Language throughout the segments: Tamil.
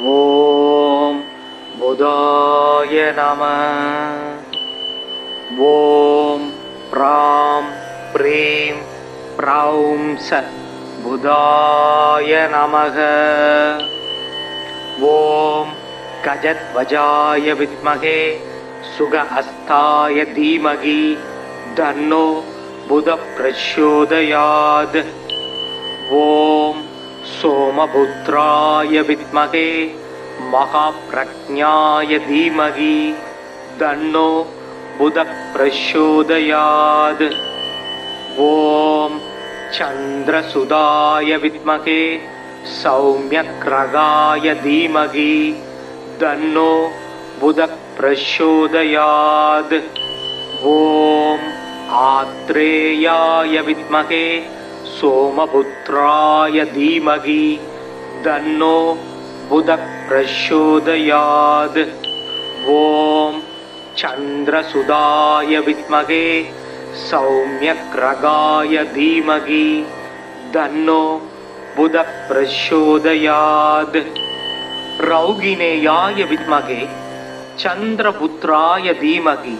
ஓம் புதாய நம. ஓம் ப்ராம் ப்ரீம் ப்ரௌம் ச புதாய நமக. ஓம் கஜத்வஜாய வித்மகே சுகஹஸ்தாய தீமகி தன்னோ புத பிரச்சோதயாத். ஓம் சோமபுத்ராய வித்மகே மகாப்ரக்ஞாய தீமகி தன்னோ புத பிரச்சோதயாத். ஓம் சந்திரசுதாய வித்மகே சௌம்யக்ரகாய தீமகி தன்னோ புத பிரச்சோதயாத். ஓம் ஆத்ரேயாய வித்மகே சோமபுத்ராய தீமகி தன்னோ புத பிரச்சோதயாத். ஓம் சந்திரசுதாய வித்மகே சௌம்யக்ரகாய தீமகி தன்னோ புத பிரச்சோதயாத். ரௌகிணேயாய வித்மகே சந்திரபுத்ராய தீமகி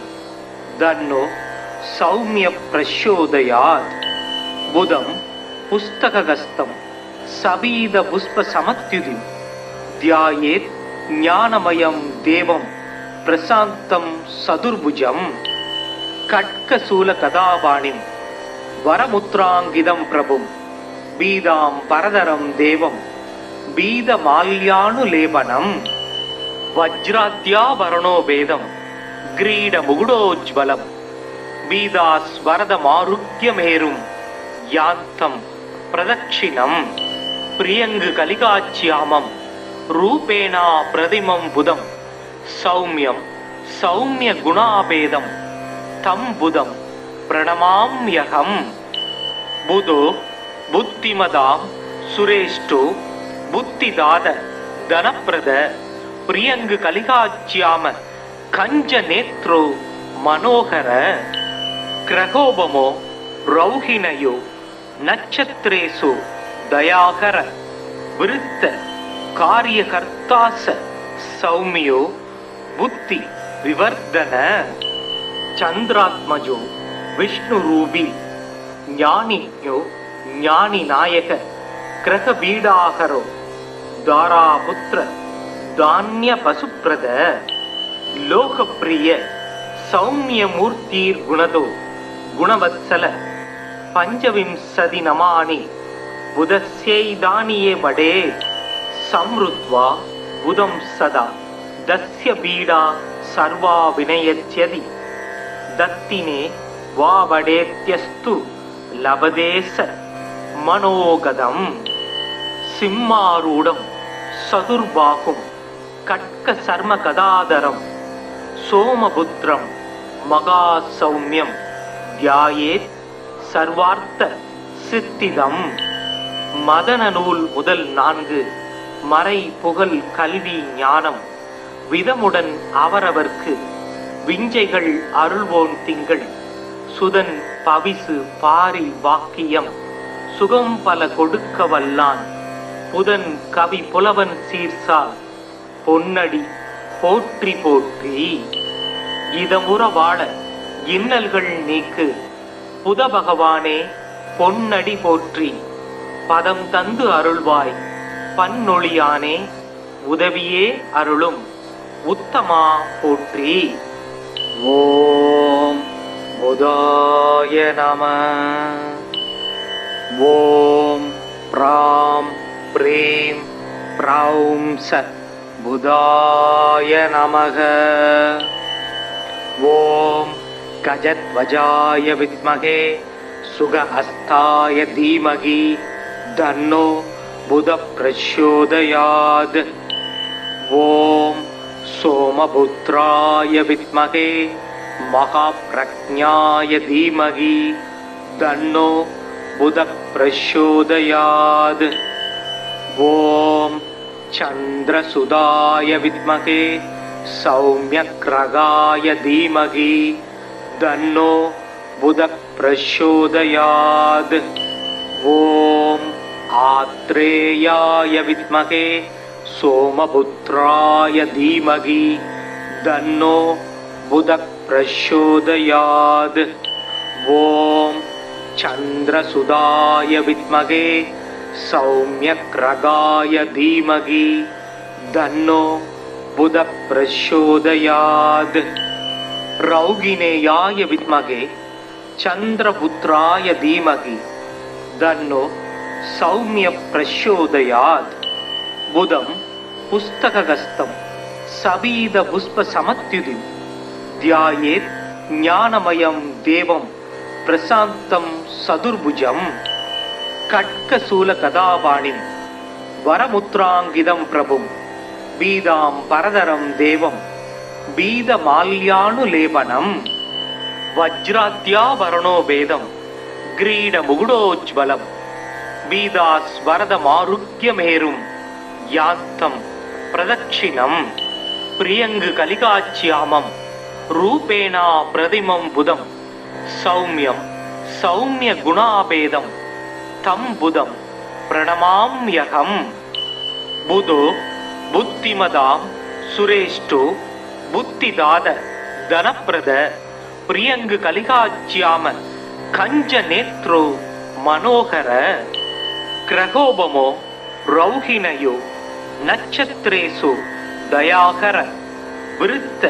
தன்னோ சௌம்ய பிரச்சோதயாத். புதம் புஸ்தகஸ்தம் சபீத புஷ்ப சமத்யுதிம் தியாயேத் ஞானமயம் தேவம் பிரசாந்தம் சதுர்புஜம். கட்கசூல கதாபாணிம் வரமுத்ராங்கிதம் பிரபும் பீதாம் பரதரம் தேவம் பீதமால்யானுலேபனம். வஜ்ராத்யாபரணோ பேதம் கிரீட முகுடோஜ்வலம் பீதாஸ்வரதமாருக்யமேரும் யாந்தம் பிரதட்சிணம். பிரியங்கு கலிகாச்சியாமம் ரூபேணா பிரதிமம் புதம் சௌமியம் சௌமிய குணாபேதம் தம் புதம் பிரணமாம்யகம். புதோ புத்திமதாம் சுரேஷ்டோ புத்திதாத தனப்பிரத பிரியங்கு கலிகாச்சியாம கஞ்ச நேத்ரோ மனோகர. கிரகோபமோ ரௌஹிணயோ நட்சத்திரேசு தயாகர விருத்த காரியகர்த்தாச சௌமியோ புத்தி விவர்தன. சந்திராத்மஜோ விஷ்ணுரூபி ஞானியோ ஞானி நாயக கிரகபீடாகரோ தாராபுத்திர தானிய பசுப்ரத. லோகப்பிரிய சௌமியமூர்த்தீர் குணதோ குணவத்சல பஞ்சவிம்சதி நமானி புதஸ்யைதானியே வடே. சம்ருத்வா புதம் சதா தஸ்ய பீடா சர்வா வினயத்யதி தத்தினே வா வடேத்யஸ்து லபதேச மனோகதம். சிம்மாரூடம் சதுர்பாகும் கட்க சர்ம கதாதரம் சோமபுத்ரம் மகா சௌமியம் தியாயேத் சர்வார்த்த சித்திதம். மதன நூல் முதல் 4 மறை புகழ் கல்வி ஞானம் விதமுடன் அவரவர்க்கு விஞ்சைகள் அருள்வோன் திங்கள் சுதன் பவிசு பாரி வாக்கியம் சுகம் பல கொடுக்க வல்லான் புதன் கவி புலவன் சீர்சால் பொன்னடி போற்றி போற்றி. இதமுற வாழ இன்னல்கள் நீக்கு புத பகவானே பொன்னடி போற்றி. பதம் தந்து அருள்வாய் பன்னொழியானே உதவியே அருளும் உத்தமா போற்றி. ஓம் புதாய நம. ஓம் ப்ராம் ப்ரீம் ப்ரௌம் ச புதாய நமக. ஓம் கஜத்வஜாய வித்மகே சுகஹஸ்தாய தீமகி தன்னோ புத பிரச்சோதயாத். ஓம் சோமபுத்ராய வித்மகே மகாப்ரக்ஞாய தீமகி தன்னோ புத பிரச்சோதயாத். ஓம் சந்திரசுதாய வித்மகே சௌம்யக்ரகாய தீமகி தன்னோ புத பிரச்சோதயாத். ஓம் ஆத்ரேயாய வித்மகே सोमपुत्राय धीमहि तन्नो बुधः प्रचोदयात्। ॐ चन्द्रसुधाय विद्महे सौम्यग्रगाय धीमहि तन्नो बुधः प्रचोदयात्। रौगिणेयाय विद्महे चन्द्रपुत्राय धीमहि तन्नो सौम्य प्रचोदयात्। बुधं पुस्तकहस्तं सवीदपुष्पसमत्युतिं ध्यायेत् ज्ञानमयं देवं प्रशान्तं सदुर्भुजं। खड्गशूलगदापाणिं वरमुद्राङ्कितं प्रभुं पीताम्बरधरं देवं पीतमाल्यानुलेपनं। वज्राद्याभरणो वेदं क्रीडमुकुटोज्ज्वलं पीतास्वरदमारुह्यमेरुं यान्तं प्रदक्षिणं। प्रियङ्गकलिकाच्यामं रूपेण प्रतिमं बुधं सौम्यं सौम्यगुणाभेदं तं बुधं प्रणमाम्यहम्। बुधो बुद्धिमतां सुरेष्ठो बुद्धिदाद धनप्रद प्रियङ्गकलिकाच्याम कञ्जनेत्रो मनोहर। ग्रहोपमो रौहिणयो नक्षत्रेषु दयाकर वृत्त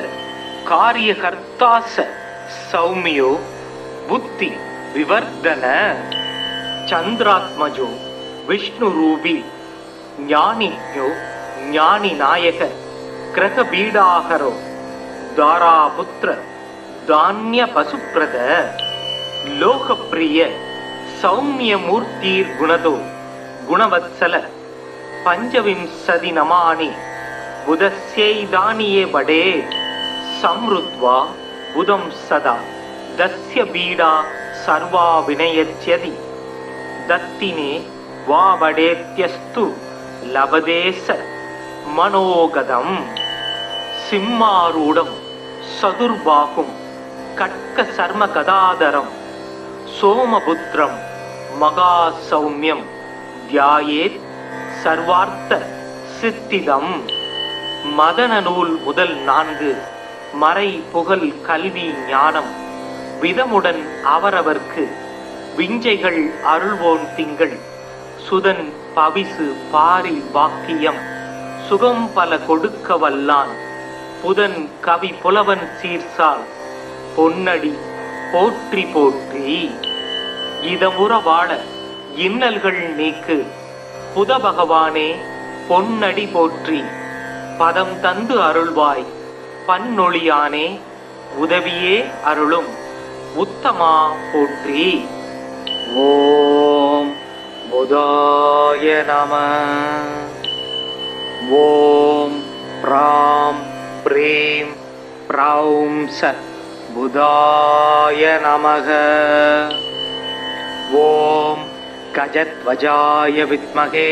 कार्यकर्तास सौम्यो बुद्धि विवर्धन। चंद्रात्मजो विष्णुरूपी ज्ञानिज्ञो ज्ञानिनायक ग्रहपीडाहरो दारापुत्र धान्य पशुप्रद। लोकप्रिय सौम्यमूर्तिर्गुणदो गुणवत्सल पंचविंशति नमानि बुधस्यैदानीये वडे। संवृत्वा बुधं सदा दस्य पीडा सर्वा विनयत्यति दत्तिने वा वडेत्यस्तु लभदेश मनोगदम्। सिंहारूढं सदुर्बाहुं खड्गशर्मगदाधरं सोमपुत्रं महासौम्यं ध्यायेत् सर्वार्थ सिद्धिदम्। மதன நூல் முதல் 4 மறை புகழ் கல்வி ஞானம் விதமுடன் அவரவர்க்கு விஞ்சைகள் அருள்வோன் திங்கள் சுதன் பவிசு பாரி வாக்கியம் சுகம் பல கொடுக்க வல்லான் புதன் கவி புலவன் சீர்சால் பொன்னடி போற்றி போற்றி। இதமுற வாழ இன்னல்கள் நீக்கு புத பகவானே பொன்னடி போற்றி। பதம் தந்து அருள்வாய் பன்னொழியானே உதவியே அருளும் உத்தமா போற்றி। ஓம் புதாய நம। ஓம் ப்ராம் ப்ரீம் ப்ரௌம் ச புதாய நமக। ஓம் கஜத்வஜாய வித்மகே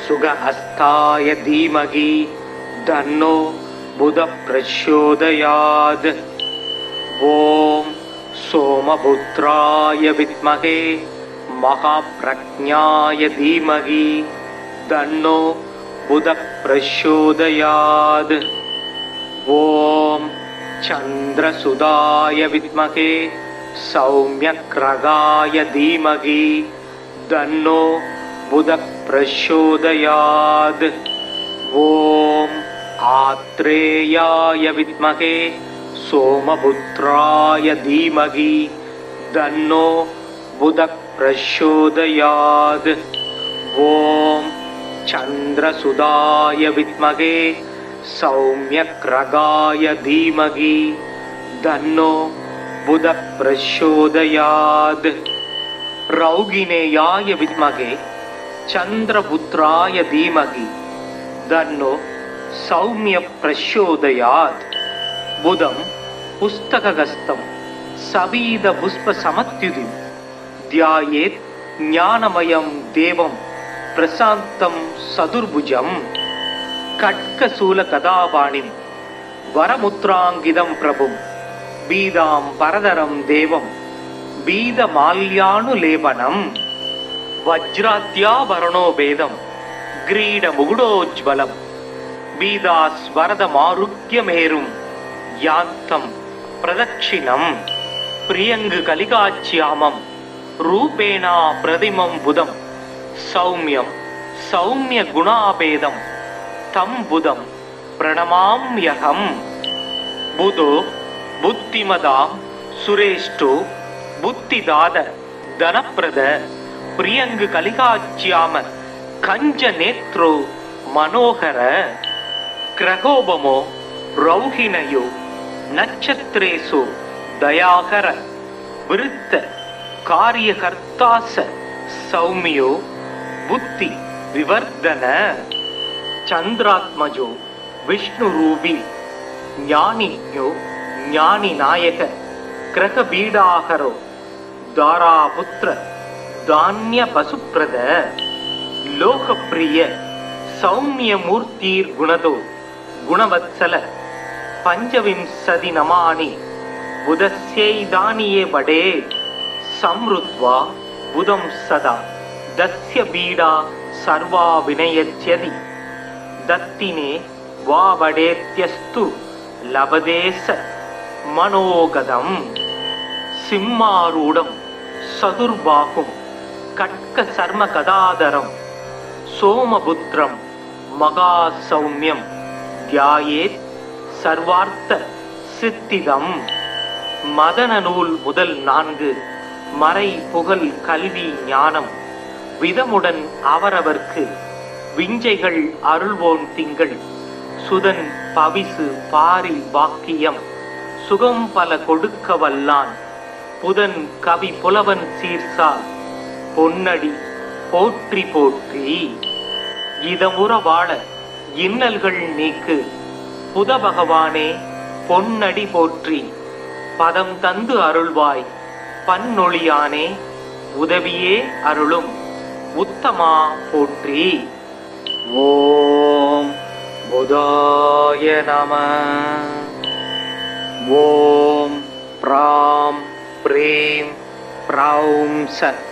சுகஹஸ்தாய தீமகி தன்னோ புதः பிரச்சோதயாத்। ஓம் சோமபுத்ராய வித்மகே மகாப்ரஜ்ஞாய தீமகி தன்னோ புதः பிரச்சோதயாத்। ஓம் சந்திரசுதாய வித்மகே சௌம்யக்ரகாய தீமகி தன்னோ புதः பிரச்சோதயாத்। ஓம் आत्रेयाय विद्महे सोमपुत्राय धीमहि तन्नो बुधः प्रचोदयात्। ओम चंद्रसुधाय विद्महे सौम्यग्रगाय धीमहि तन्नो बुधः प्रचोदयात्। रौगिणेयाय विद्महे चंद्रपुत्राय धीमहि तन्नो सौम्य प्रचोदयात्। बुधं पुस्तकहस्तं सवीदपुष्पसमत्युतिं ध्यायेत् ज्ञानमयं देवं प्रशान्तं सदुर्भुजं। खड्गशूलगदापाणिं वरमुद्राङ्कितं प्रभुं पीताम्बरधरं देवं पीतमाल्यानुलेपनं। वज्राद्याभरणो वेदं क्रीडमुकुटोज्ज्वलं பீதாஸ்வரதமாருக்யமேரும் யாந்தம் பிரதட்சிணம் பிரியங்கு கலிகாச்சியாமம் ரூபேணா பிரதிமம் புதம் சௌமியம் சௌமிய குணாபேதம் தம் புதம் பிரணமாம்யகம். புதோ புத்திமதாம் சுரேஷ்டோ புத்திதாத தனப்பிரத பிரியங்கு கலிகாச்சியாம கஞ்ச நேத்ரோ மனோகர கிரகோபமோ ரௌஹிணயோ நட்சத்திரேசு தயாகர விருத்த காரியகர்த்தாச சௌமியோ புத்தி விவர்தன. சந்திராத்மஜோ விஷ்ணு ரூபி ஞானியோ ஞானி நாயக கிரக பீடாகரோ தாராபுத்திர தானிய பசுப்ரத லோகப்பிரிய சௌமிய மூர்த்தீர் குணதோ குணவத்சல பஞ்சவிம்சதி நமானி புதஸ்யைதானியே வடே சம்ருத்வா புதம் சதா தஸ்ய பீடா சர்வா வினயத்யதி தத்தினே வா வடேத்யஸ்து லபதேச மனோகதம். சிம்மாரூடம் சதுர்பாகும் கட்க சர்ம கதாதரம் சோமபுத்திரம் மகாசௌமியம் தியாயேத் சர்வார்த்த சித்திதம். மதன நூல் முதல் 4 மறை புகழ் கல்வி ஞானம் விதமுடன் அவரவர்க்கு விஞ்சைகள் அருள்வோன் திங்கள் சுதன் பவிசு பாரி வாக்கியம் சுகம் பல கொடுக்க வல்லான் புதன் கவி புலவன் சீர்சால் பொன்னடி போற்றி போற்றி. இதமுற வாழ இன்னல்கள் நீக்கு புத பகவானே பொன்னடி போற்றி பதம் தந்து அருள்வாய் பன்னொழியானே உதவியே அருளும் உத்தமா போற்றி. ஓம் புதாய நம. ஓம் ப்ராம் ப்ரீம் ப்ரௌம் சத்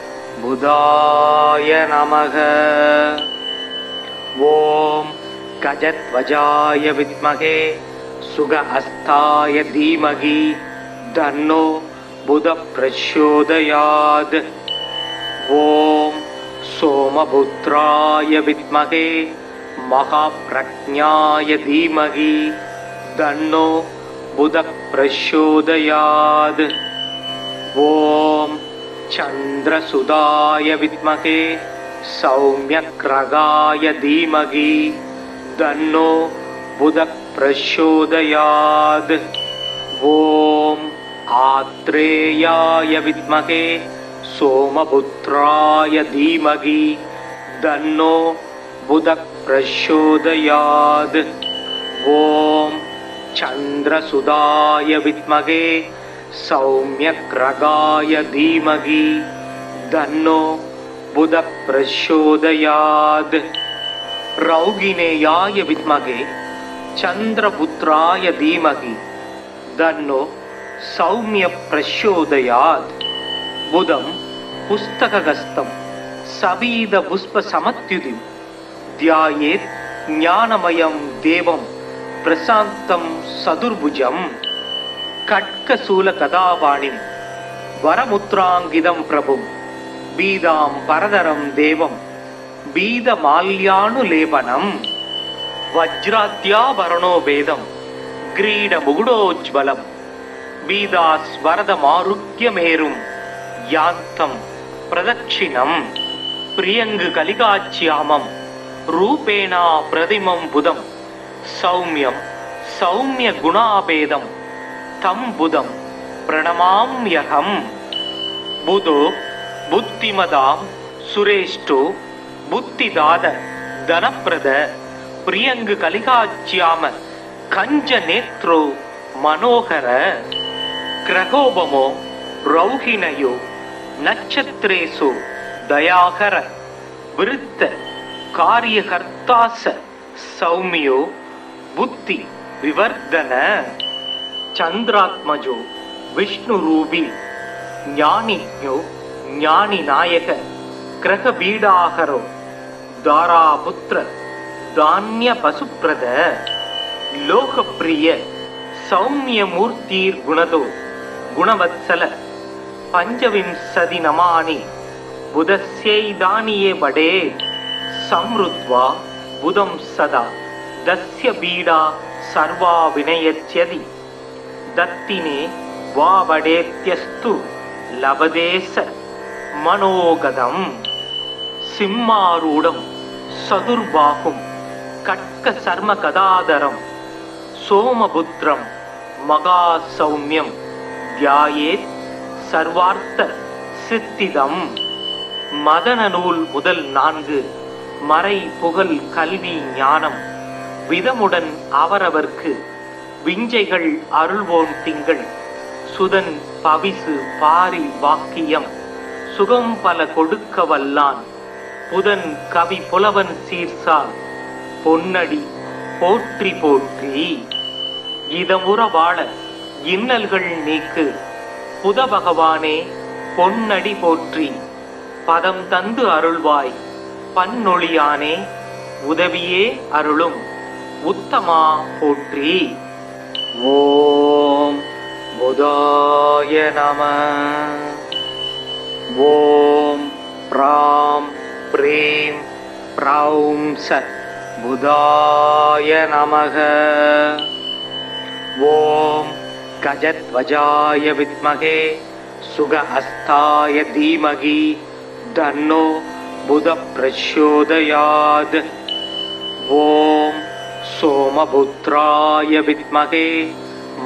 புதாய நமக. ஓம் கஜத்வஜாய வித்மகே சுகஹஸ்தாய தீமகி தன்னோ புத பிரச்சோதயாத். ஓம் சோமபுத்ராய வித்மகே மகாப்ரக்ஞாய தீமகி தன்னோ புத பிரச்சோதயாத். ஓம் சந்திரசுதாய வித்மகே சௌமியக்ரகாய தீமகி தன்னோ புத பிரச்சோதயாத். ஓம் ஆத்ரேயாய வித்மகே சோமபுத்ராய தீமகி தன்னோ புத பிரச்சோதயாத். ஓம் சந்திரசுதாய வித்மகே சௌமியக்ரகாய தீமகி தன்னோ புத பிரச்சோதயாத். ரௌகிணேயாய வித்மகே சந்திரபுத்ராய தீமகி தன்னோ சௌமிய பிரச்சோதயாத். புதம் புஸ்தகஸ்தம் சபீத புஷ்ப சமத்யுதிம் தியாயேத் ஞானமயம் தேவம் பிரசாந்தம் சதுர்புஜம். கட்கசூல கதாபாணிம் வரமுத்ராங்கிதம் பிரபும் பீதாம் பரதரம் தேவம் பீதமால்யானுலேபனம். வஜ்ராத்யாபரணோ வேதம் கிரீட முகுடோஜ்வலம் பீதாஸ்வரதமாருக்யமேரும் யாந்தம் பிரதட்சிணம் பிரியங்கு கலிகாச்சியாமம் ரூபேணா பிரதிமம் புதம் சௌமியம் சௌமிய குணாபேதம் தம் புதம் பிரணமாம்யகம். புதோ புத்திமதாம் சுரேஷ்டோ புத்திதாத தனப்பிரத பிரியங்கு கலிகாச்சியாம கஞ்ச நேத்ரோ மனோகர கிரகோபமோ ரௌஹிணயோ நட்சத்திரேசு தயாகர விருத்த காரியகர்த்தாச சௌமியோ புத்தி விவர்தன. சந்திராத்மஜோ விஷ்ணு ரூபி ஞானியோ ஞானி நாயக கிரக பீடாகரோ தாராபுத்திர தானிய பசுப்ரத லோகப்பிரிய சௌமிய மூர்த்தீர் குணதோ குணவத்சல பஞ்சவிம்சதி நமானி புதஸ்யைதானியே வடே சம்ருத்வா புதம் சதா தஸ்ய பீடா சர்வா வினயத்யதி தத்தினே வாவடேத்யஸ்து லபதேச மனோகதம் சிம்மாரூடம் சதுர்பாகும் கட்க சர்ம கதாதரம் சோமபுத்திரம் மகா சௌமியம் தியாயேத் சர்வார்த்த சித்திதம். மதன நூல் முதல் 4 மறை புகழ் கல்வி ஞானம் விதமுடன் அவரவர்க்கு விஞ்சைகள் அருள்வோன் திங்கள் சுதன் பவிசு பாரி வாக்கியம் சுகம் பல கொடுக்க வல்லான் புதன் கவி புலவன் சீர்சால் பொன்னடி போற்றி போற்றி. இதமுற வாழ இன்னல்கள் நீக்கு புத பகவானே பொன்னடி போற்றி பதம் தந்து அருள்வாய் பன்னொழியானே உதவியே அருளும் உத்தமா போற்றி. ஓம் புதாய நம. ஓம் ப்ராம் ப்ரீம் ப்ரௌம் ச புதாய நமக. ஓம் கஜத்வஜாய வித்மகே சுக ஹஸ்தாய தீமகி தன்னோ புத பிரச்சோதயாத். ஓம் சோமபுத்ராய வித்மகே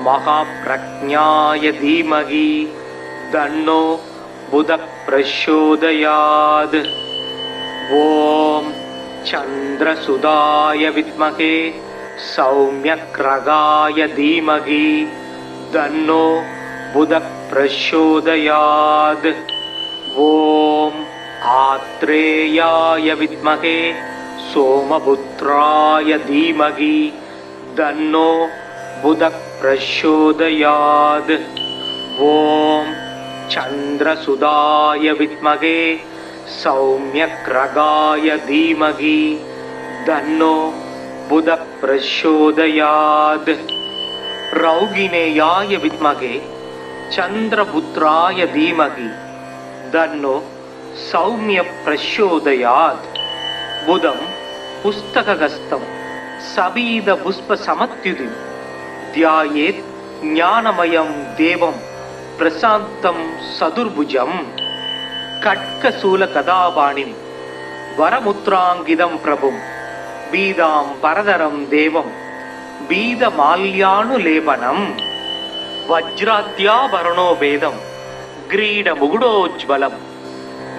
மகாப்ரக்ஞாய தீமகி தன்னோ புத பிரச்சோதயாத். ஓம் சந்திரசுதாய வித்மகே சௌமியக்ரகாய தீமகி தன்னோ புத பிரச்சோதயாத். ஓம் ஆத்ரேயாய வித்மகே சோமபுத்ராய தீமகி தன்னோ புத பிரச்சோதயாத். ஓம் சந்திரசுதாய வித்மகே சௌமியக்ரகாய தீமகி தன்னோ புத பிரச்சோதயாத். ரௌகிணேயாய வித்மகே சந்திரபுத்ராய தீமகி தன்னோ சௌமிய பிரச்சோதயாத். புதம் புஸ்தகஸ்தம் சபீத புஷ்ப சமத்யுதி தியாயேத் ஞானமயம் தேவம் பிரசாந்தம் சதுர்புஜம். கட்கசூல கதாபாணிம் வரமுத்ராங்கிதம் பிரபும் பீதாம் பரதரம் தேவம் பீதமால்யானுலேபனம். வஜ்ராத்யாபரணோ வேதம் கிரீட முகுடோஜ்வலம்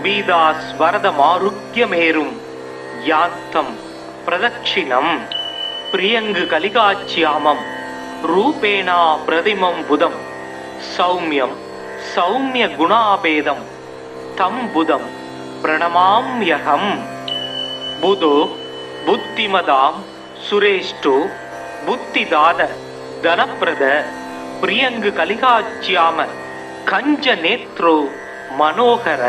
பீதாஸ்வரதமாருக்யமேரும் யாந்தம் பிரதட்சிணம். பிரியங்கு கலிகாச்சியாமம் ரூபேணா பிரதிமம் புதம் சௌமியம் சௌமிய குணாபேதம் தம் புதம் பிரணமாம்யகம். புதோ புத்திமதாம் சுரேஷ்டோ புத்திதாத தனப்பிரத பிரியங்கு கலிகாச்சியாம கஞ்ச நேத்ரோ மனோகர.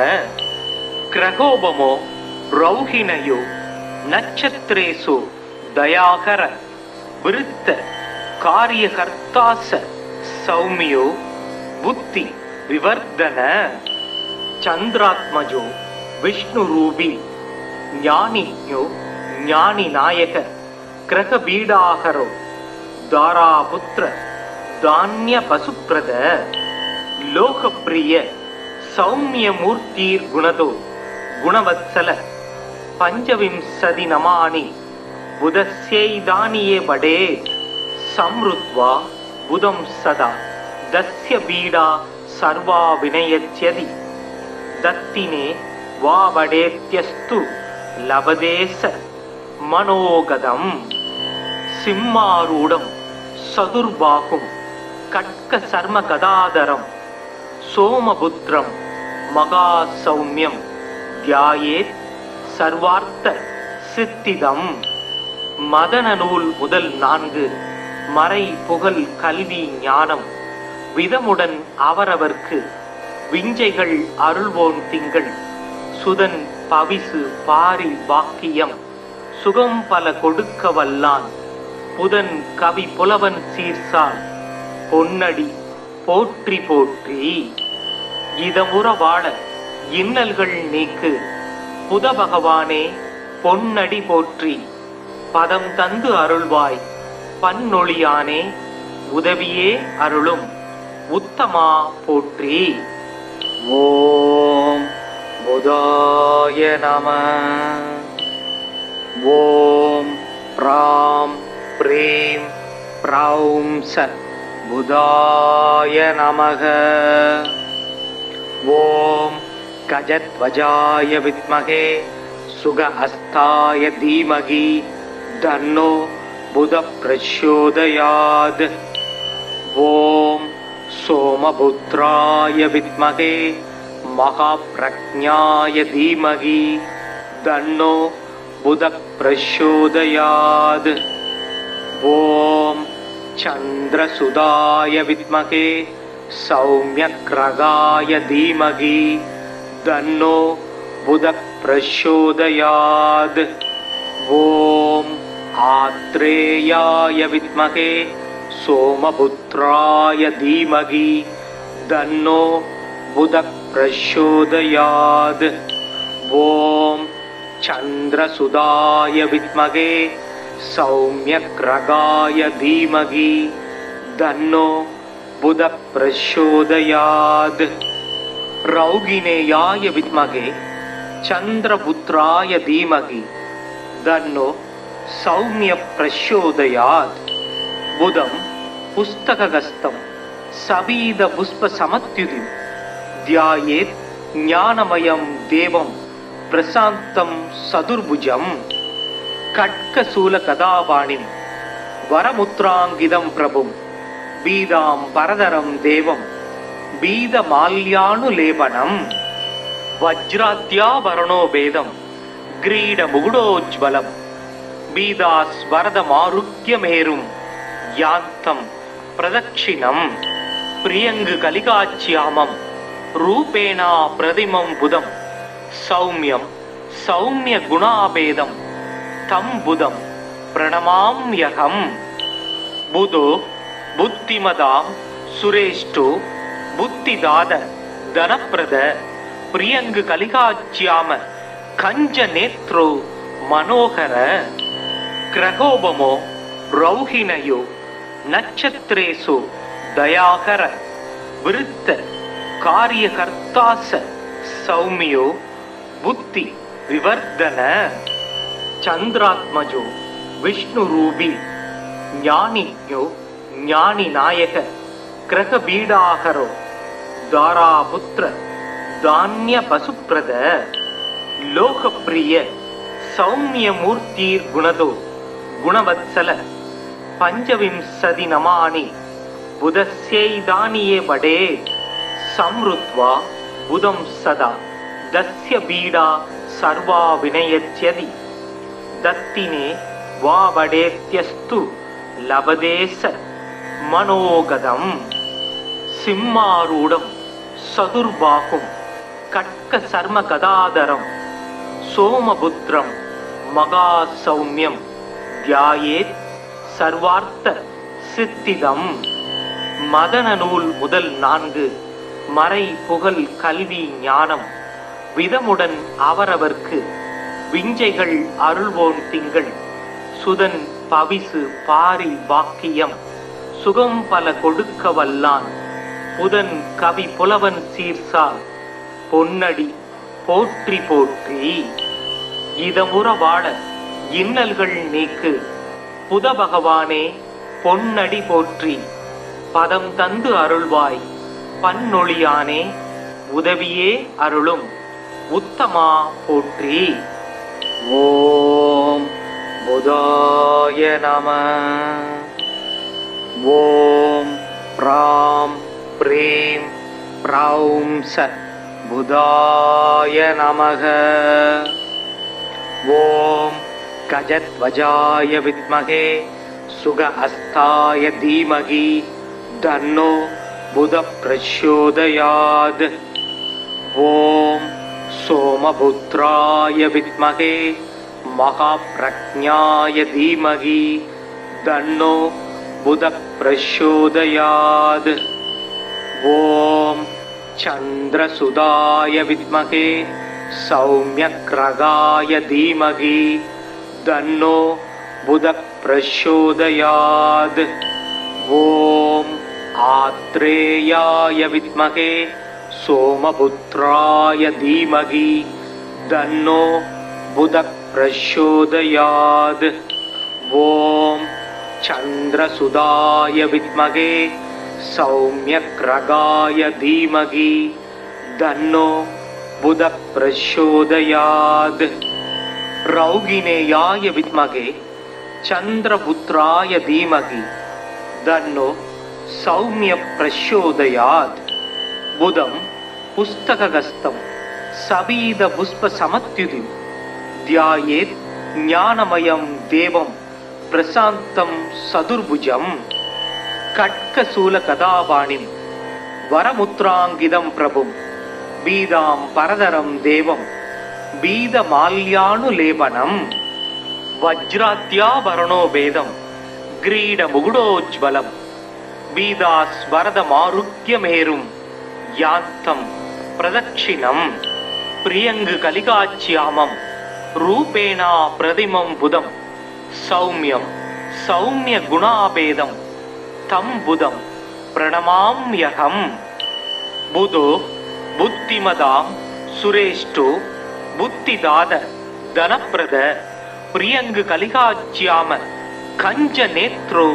கிரகோபமோ ரௌஹிணயோ நட்சத்திரேசு தயாகர விருத்த காரியகர்த்தாச சௌமியோ புத்தி விவர்தன. சந்திராத்மஜோ விஷ்ணு ரூபி ஞானிஞோ ஞானி நாயக கிரக பீடாகரோ தாராபுத்திர தானிய பசுப்ரத லோகப்பிரிய சௌமிய மூர்த்தீர் குணதோ குணவத்சல பஞ்சவிம்சதி நமானி புதஸ்யைதானியே வடே சம்ருத்வா புதம் சதா தஸ்ய பீடா சர்வா வினயத்யதி தத்தினே வாவடேத்யஸ்து லபதேச மனோகதம். சிம்மாரூடம் சதுர்பாகும் கட்க சர்ம கதாதரம் சோமபுத்திரம் மகா சௌமியம் தியாயேத் சர்வார்த்த சித்திதம். மதன நூல் முதல் 4 மறை புகழ் கல்வி ஞானம் விதமுடன் அவரவர்க்கு விஞ்சைகள் அருள்வோன் திங்கள் சுதன் பவிசு பாரி வாக்கியம் சுகம் பல கொடுக்க வல்லான் புதன் கவி புலவன் சீர்சால் பொன்னடி போற்றி போற்றி. இதமுற வாழ இன்னல்கள் நீக்கு புத பகவானே பொன்னடி போற்றி. பதம் தந்து அருள்வாய் பன்னொழியானே உதவியே அருளும் உத்தமா போற்றி. ஓம் புதாய நம. ஓம் ப்ராம் ப்ரீம் ப்ரௌம் ச புதாய நமக. ஓம் கஜத்வஜாய வித்மகே சுக அஸ்தாய தீமகி தன்னோ புத பிரச்சோதயாத். ஓம் சோமபுத்ராய வித்மகே மகாப்ரக்ஞாய தீமகி தன்னோ புத பிரச்சோதயாத். ஓம் சந்திரசுதாய வித்மகே சௌம்யக்ரகாய தீமகி தன்னோ புத பிரச்சோதயாத். ஓம் ஆத்ரேயாய வித்மகே சோமபுத்ராய தீமகி தன்னோ புத பிரச்சோதயாத். ஓம் சந்திரசுதாய வித்மகே சௌம்யக்ரகாய தீமகி தன்னோ புத பிரச்சோதயாத். ரௌகிணேயாய வித்மகே சந்திரபுத்ராய தீமகி தன்னோ சௌமிய பிரச்சோதயாத். புதம் புஸ்தகஸ்தம் சபீத புஷ்ப சமத்யுதி தியாயேத் ஞானமயம் தேவம் பிரசாந்தம் சதுர்புஜம். கட்கசூல கதாபாணிம் வரமுத்ராங்கிதம் பிரபும் பீதாம் பரதரம் தேவம் பீதமால்யானுலேபனம். வஜ்ராத்யாபரணோ வேதம் கிரீட முகுடோஜ்வலம் பீதாஸ்வரதமாருக்யமேரும் யாந்தம் பிரதட்சிணம். பிரியங்கு கலிகாச்சியாமம் ரூபேணா பிரதிமம் புதம் சௌமியம் சௌமிய குணாபேதம் தம் புதம் பிரணமாம்யகம். புதோ புத்திமதாம் சுரேஷ்டோ புத்திதாத தனப்பிரத பிரியங்கு கலிகாச்சியாம கஞ்ச நேத்ரோ மனோகர. கிரகோபமோ ரௌஹிணயோ நட்சத்திரேசு தயாகர விருத்த காரியகர்த்தாச சௌமியோ புத்தி விவர்தன. சந்திராத்மஜோ விஷ்ணு ரூபி ஞானியோ ஞானி நாயக கிரகபீடாகரோ தாராபுத்திர தானிய பசுப்ரத. லோகப்பிரிய சௌமியமூர்த்தீர் குணதோ குணவத்சல பஞ்சவிம்சதி நமானி புதஸ்யைதானியே வடே. சம்ருத்வா புதம் சதா தஸ்ய பீடா சர்வா வினயத்யதி தத்தினே வாவடேத்யஸ்து லபதேச மனோகதம். சிம்மாரூடம் சதுர்பாகும் கட்க சர்ம கதாதரம் சோமபுத்ரம் மகாசௌமியம் தியாயேத் சர்வார்த்த சித்திதம். மதன நூல் முதல் 4 மறை புகழ் கல்வி ஞானம் விதமுடன் அவரவர்க்கு விஞ்சைகள் அருள்வோன் திங்கள் சுதன் பவிசு பாரி வாக்கியம் சுகம் பல கொடுக்க வல்லான் புதன் கவி புலவன் சீர்சால் பொன்னடி போற்றி போற்றி. இதமுற வாழ இன்னல்கள் நீக்கு புத பகவானே பொன்னடி போற்றி. பதம் தந்து அருள்வாய் பன்னொழியானே உதவியே அருளும் உத்தமா போற்றி. ஓம் புதாய நம. ஓம் ப்ராம் ப்ரீம் ப்ரௌம் ச புதாய நமக. ஓம் கஜத்வஜாய வித்மகே சுக அஸ்தாய தீமகி தன்னோ புத பிரச்சோதயாத். ஓம் சோமபுத்ராய வித்மகே महाप्रज्ञाय धीमहि तन्नो बुधः प्रचोदयात्। ॐ चन्द्रसुताय विद्महे सौम्यग्रहाय धीमहि तन्नो बुधः प्रचोदयात्। ॐ आत्रेयाय विद्महे सोमपुत्राय धीमहि तन्नो बुधः प्रचोदयात्। ॐ चन्द्रसुताय विद्महे सौम्यग्रहाय धीमहि तन्नो बुधः प्रचोदयात्। रौगिणेयाय विद्महे चन्द्रपुत्राय धीमहि तन्नो सौम्य प्रचोदयात्। बुधं पुस्तकहस्तं सबीदपुष्पसमत्युतिं ध्यायेत् ज्ञानमयं देवं प्रशान्तं सदुर्भुजं। खड्गशूलगदापाणिं वरमुद्राङ्कितं प्रभुं बीदाम्बरधरं देवं बीदमाल्यानुलेपनं। वज्राद्याभरणो वेदं ग्रीडमुकुटोज्ज्वलं बीदास्वरदमारुह्यमेरुं यान्तं प्रदक्षिणं। प्रियङ्गकलिकाच्यामं रूपेण प्रतिमं बुधं सौम्यं सौम्यगुणाभेदं तं बुधं प्रणमाम्यहं। बुधो बुद्धिमतां सुरेष्ठो बुद्धिदाद धनप्रद प्रियङ्गकलिकाच्याम कञ्जनेत्रो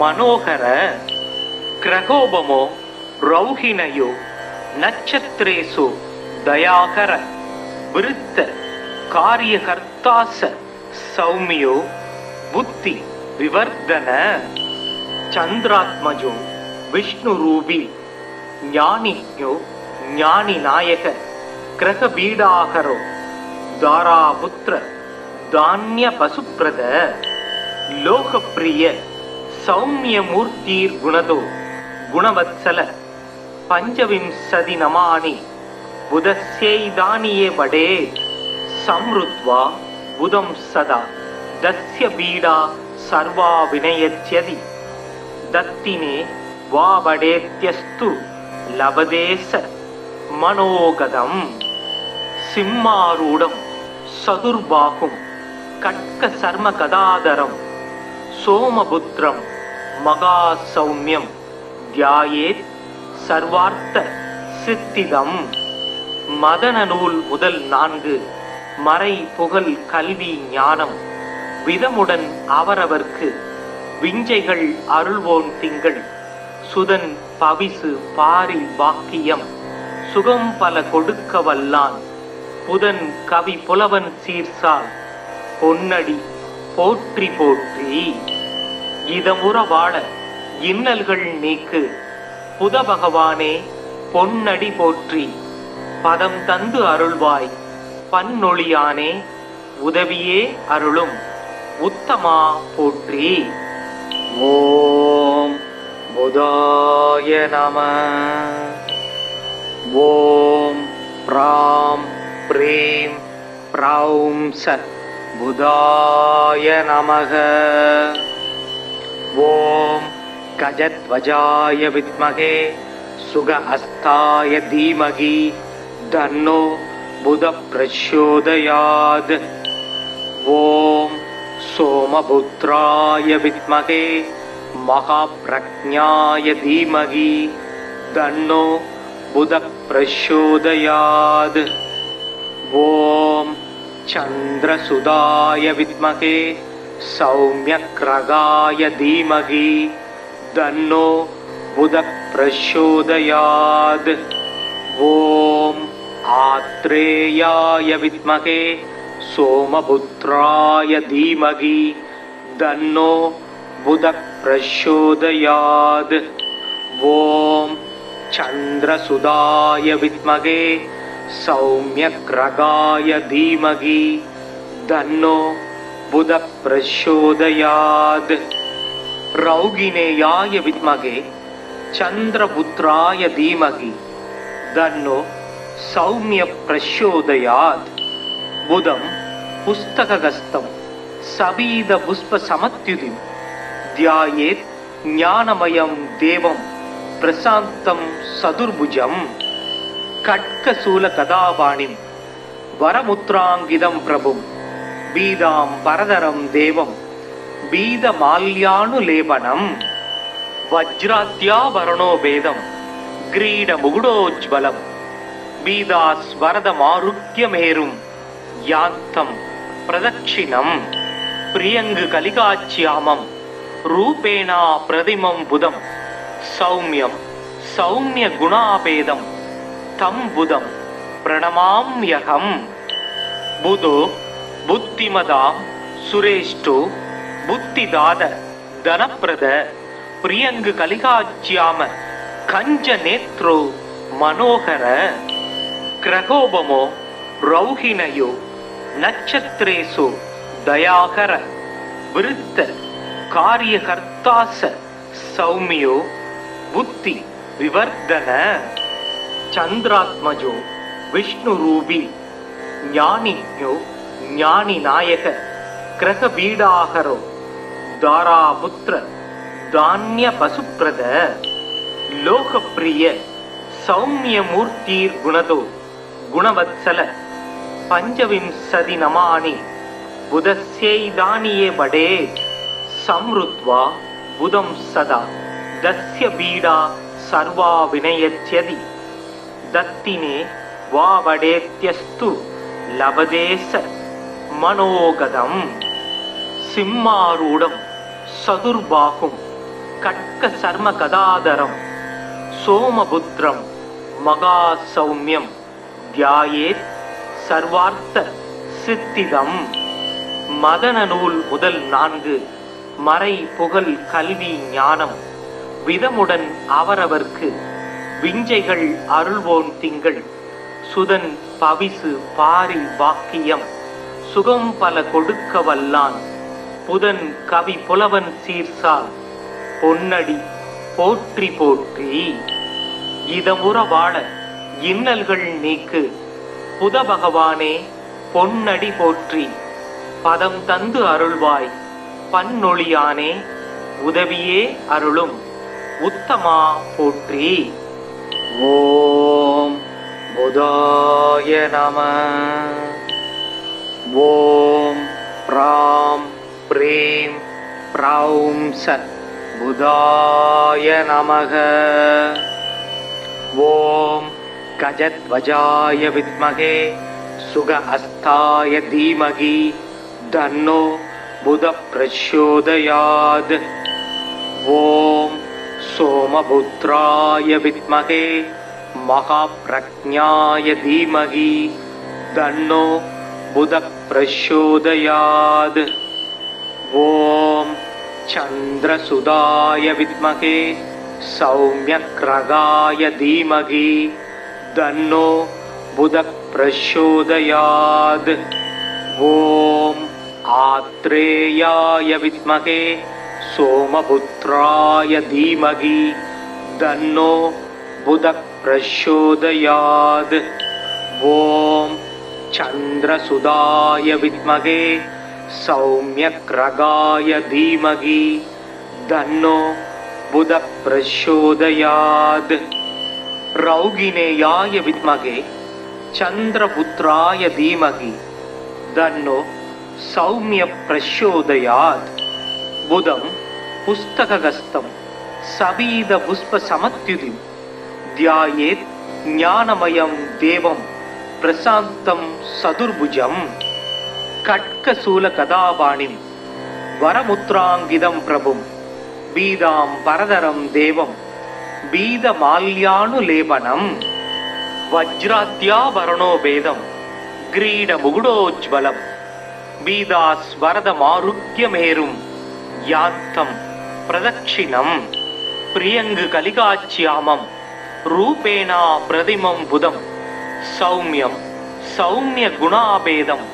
मनोहर। ग्रहोपमो रौहिणयो नक्षत्रेषु दयाकर वृत्त कार्यकर्तास सौम्यो बुद्धि विवर्धन। चंद्रात्मजो विष्णुरूपी ज्ञानिज्ञो ज्ञानिनायक ग्रहबीडाहरो दारापुत्र धान्य पशुप्रद। लोकप्रिय सौम्यमूर्तिर्गुणदो गुणवत्सल पंचविंशति नमानि बुधस्यैदानीये वडे। समृद्ध्वा बुधं सदा दस्य पीडा सर्वा विनयच्यति। दत्तिने वा वडेत्यस्तु लभदेश मनोगतं। सिंहारूढं सदुर्बाहुं खड्गशर्मगदाधरं सोमपुत्रं महासौम्यं ध्यायेत् सर्वार्थ सिद्धिदम्। மதன நூல் முதல் 4 மறை புகழ் கல்வி ஞானம் விதமுடன் அவரவர்க்கு விஞ்சைகள் அருள்வோன் திங்கள் சுதன் பவிசு பாரி பாக்கியம் சுகம் பல கொடுக்க வல்லான் புதன் கவி புலவன் சீர்சால் பொன்னடி போற்றி போற்றி. இதமுற வாழ இன்னல்கள் நீக்கு புத பகவானே பொன்னடி போற்றி. பதம் தந்து அருள்வாய் பன்னொழியானே உதவியே அருளும் உத்தமா போற்றி. ஓம் புதாய நம. ஓம் ப்ராம் ப்ரீம் ப்ரௌம் சத் புதாய நமக. ஓம் கஜத்வஜாய வித்மகே சுக அஸ்தாய தீமகி தன்னோ புதः பிரச்சோதயாத். ஓம் சோமபுத்ராய வித்மகே மகாப்ரஜ்ஞாய தீமகி தன்னோ புதः பிரச்சோதயாத். ஓம் சந்திரசுதாய வித்மகே சௌம்யக்ரகாய தீமகி தன்னோ புதः பிரச்சோதயாத். ஓம் आत्रेयाय विद्महे सोमपुत्राय धीमहि तन्नो बुधः प्रचोदयात्. ॐ चन्द्रसुताय विद्महे सौम्यग्रहाय धीमहि तन्नो बुधः प्रचोदयात्. रौगिणेयाय विद्महे चन्द्रपुत्राय धीमहि तन्नो सौम्य प्रचोदयात्. बुधं पुस्तकगस्तं सबीदपुष्पसमत्युतिं ध्यायेत् ज्ञानमयं देवं प्रशान्तं सदुर्भुजं खड्गशूलगदापाणिं वरमुद्राङ्कितं प्रभुं बीदां परदरं देवं बीदमाल्यानुलेपनं वज्राद्याभरणो वेदं ग्रीडमुकुटोज्ज्वलं बीदास्वरदमारुह्यमेरुं यान्तं प्रदक्षिणं प्रियङ्ग कलिकाच्यामं रूपेणा प्रतिमं बुधं सौम्यं सौम्यगुणापेदं तं बुधं प्रणमाम्यहं बुधो बुद्धिमदां सुरेष्ठो बुद्धिदाद धनप्रद प्रियङ्ग कलिकाच्याम कञ्जनेत्रो मनोहर ग्रहोपमो रौहिणयो नक्षत्रेषु दयाकर वृत्त कार्यकर्तास सौम्यो बुद्धि विवर्धन चंद्रात्मजो विष्णुरूपी ज्ञानिज्ञो ज्ञानिनायक ग्रहबीडाहरो दारापुत्र धान्य पशुप्रद लोकप्रिय सौम्यमूर्तिर्गुणदो गुणवत्सल पंचविंशति नमानि बुधस्यैदानीये बडे समृद्ध्वा बुधं सदा दस्य बीडा सर्वा विनयत्यदि दत्तिने वा वडेत्यस्तु लभदेश मनोगदं सिंहारूढं सदुर्बाहुं खड्गशर्मगदाधरं सोमपुत्रं महासौम्यं ध्यायेत् सर्वार्थ सिद्धिदं மதன நூல் முதல் 4 மறை புகழ் கல்வி ஞானம் விதமுடன் அவரவர்க்கு விஞ்சைகள் அருள்வோன் திங்கள் சுதன் பவிசு பாரி வாக்கியம் சுகம் பல கொடுக்க வல்லான் புதன் கவி புலவன் சீர்சால் பொன்னடி போற்றி போற்றி இதமுற வாழ இன்னல்கள் நீக்கு புத பகவானே பொன்னடி போற்றி பதம் தந்து அருள்வாய் பன்னொழியானே உதவியே அருளும் உத்தமா போற்றி. ஓம் புதாய நம. ஓம் ப்ராம் ப்ரீம் ப்ரௌம் சத் புதாய நமக. ஓம் கஜத்வஜாய வித்மகே சுக அஸ்தாய தீமகி தன்னோ புத பிரச்சோதயாத். ஓம் சோமபுத்ராய வித்மகே மகாப்ரக்ஞாய தீமகி தன்னோ புத பிரச்சோதயாத். ஓம் சந்திரசுதாய வித்மகே சௌம்யக்ரகாய தீமகி தன்னோ புத பிரச்சோதயாத். ஓம் ஆத்ரேயாய வித்மகே சோமபுத்ராய தீமகி தன்னோ புத பிரச்சோதயாத். ஓம் சந்திரசுதாய வித்மகே சௌம்யக்ரகாய தீமகி தன்னோ புத பிரச்சோதயாத். ரௌகிணேயாய வித்மகே சந்திரபுத்ராய தீமகி தன்னோ சௌமிய பிரச்சோதயாத். புதம் புஸ்தககஸ்தம் சபீத புஷ்ப சமத்யுதிம் த்யாயேத் ஞானமயம் தேவம் பிரசாந்தம் சதுர்புஜம் கட்கசூல கதாபாணிம் வரமுத்ராங்கிதம் பிரபும் பீதாம் பரதரம் தேவம் பீதமால்யானுலேபனம் வஜ்ராத்யாபரணோ வேதம் கிரீடமுகுடோஜ்வலம் பீதாஸ்வரதமாருஹ்யமேரும் யாந்தம் பிரதக்ஷிணம் பிரியங்கு கலிகாச்யாமம் ரூபேணா பிரதிமம் புதம் சௌம்யம் சௌமிய குணாபேதம்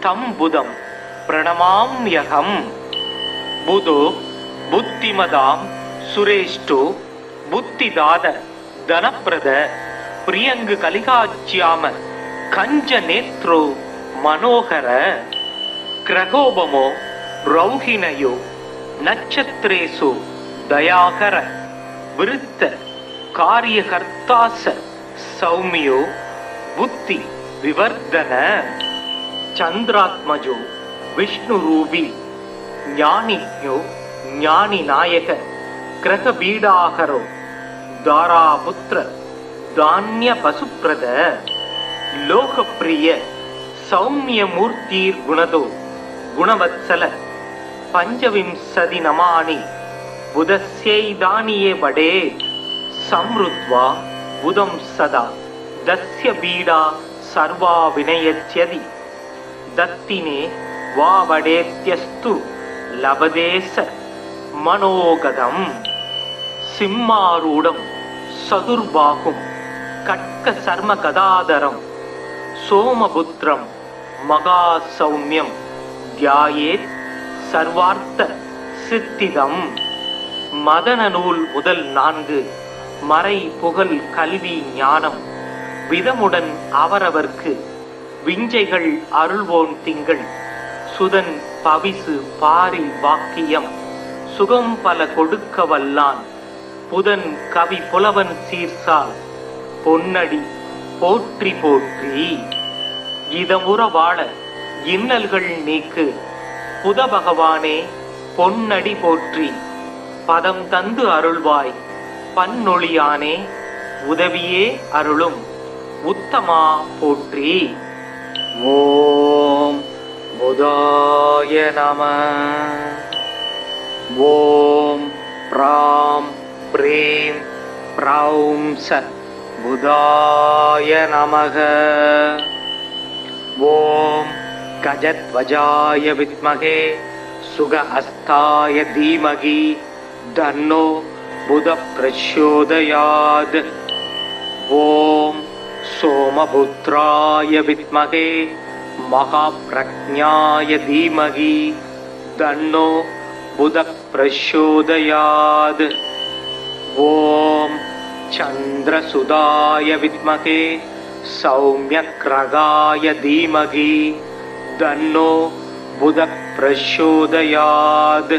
தம் புதம் பிரணமாம்யகம். புதோ புத்திமதாம் சுரேஷ்டோ புத்திதாத தனப்பிரத பிரியங்கு கலிகாச்யாம கஞ்ச நேத்ரோ மனோகர क्रकोपमो रौहिणयो नक्षत्रेषु दयाकर वृत्त कार्यकर्ता स सौम्यो बुद्धि विवर्धन चंद्रात्मजो विष्णुरूपी ज्ञानिज्ञो ज्ञानिनायक क्रकबीडाहरो दारापुत्र धान्य पशुप्रद लोकप्रिय सौम्यमूर्तिर्गुणदो गुणवत्सल पंचविंशति नमानि बुधस्यैदानिये वडे समृद्ध्वा बुधं सदा दस्य बीडा सर्वा विनयच्यति दत्तिने वा वडेत्यस्तु लभदेश मनोगदं सिंहारूढं सदुर्बाहुं कट्कसर्म गदाधरं सोमपुत्रं महासौम्यं ध्यायेत् सर्वार्थ सिद्धिदं மதன நூல் முதல் 4 மறை புகழ் கல்வி ஞானம் விதமுடன் அவரவர்க்கு விஞ்சைகள் அருள்வோன் திங்கள் சுதன் பவிசு பாரி வாக்கியம் சுகம் பல கொடுக்க வல்லான் புதன் கவி புலவன் சீர்சால் பொன்னடி போற்றி போற்றி இதமுற வாழ இன்னல்கள் நீக்கு புத பகவானே பொன்னடி போற்றி பதம் தந்து அருள்வாய் பன்னொழியானே உதவியே அருளும் உத்தமா போற்றி. ஓம் புதாய நம. ஓம் ப்ராம் ப்ரீம் ப்ரௌம் ச புதாய நமக. ஓம் கஜத்வஜாய வித்மகே சுக அஸ்தாய தீமகி தன்னோ புத பிரச்சோதயாத். ஓம் சோமபுத்ராய வித்மகே மகாப்ரக்ஞாய தீமகி தன்னோ புத பிரச்சோதயாத். ஓம் சந்திரசுதாய வித்மகே சௌம்யக்ரகாய தீமகி தன்னோ புத பிரச்சோதயாத்.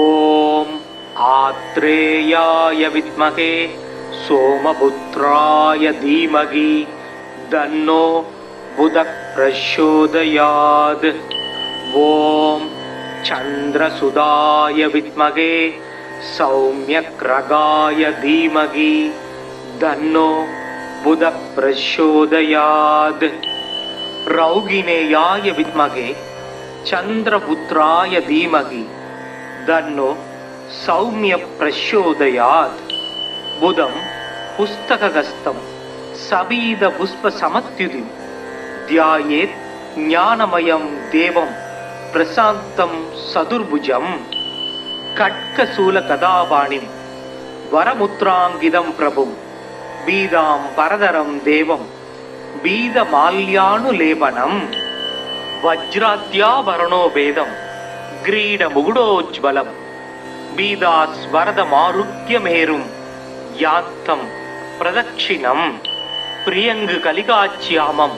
ஓம் ஆத்ரேயாய வித்மகே சோமபுத்ராய தீமகி தன்னோ புத பிரச்சோதயாத். ஓம் சந்திரசுதாய வித்மகே சௌம்யக்ரகாய தீமகி தன்னோ புத பிரச்சோதயாத். ரௌகிணேயாய வித்மகே சந்திரபுத்ராய தீமகி தன்னோ சௌமிய பிரச்சோதயாத். புதம் புஸ்தகஸ்தம் சபீத புஷ்ப சமத்யுதிம் தியாயேத் ஞானமயம் தேவம் பிரசாந்தம் சதுர்புஜம். கட்கசூல கதாபாணிம் வரமுத்ராங்கிதம் பிரபும் பீதாம் பரதரம் தேவம் பீதமால்யானுலேபனம். வஜ்ராத்யாபரணோ வேதம் கிரீட முகுடோஜ்வலம் பீதாஸ்வரதமாருக்யமேரும் யாத்தம் பிரதட்சிணம். பிரியங்கு கலிகாச்சியாமம்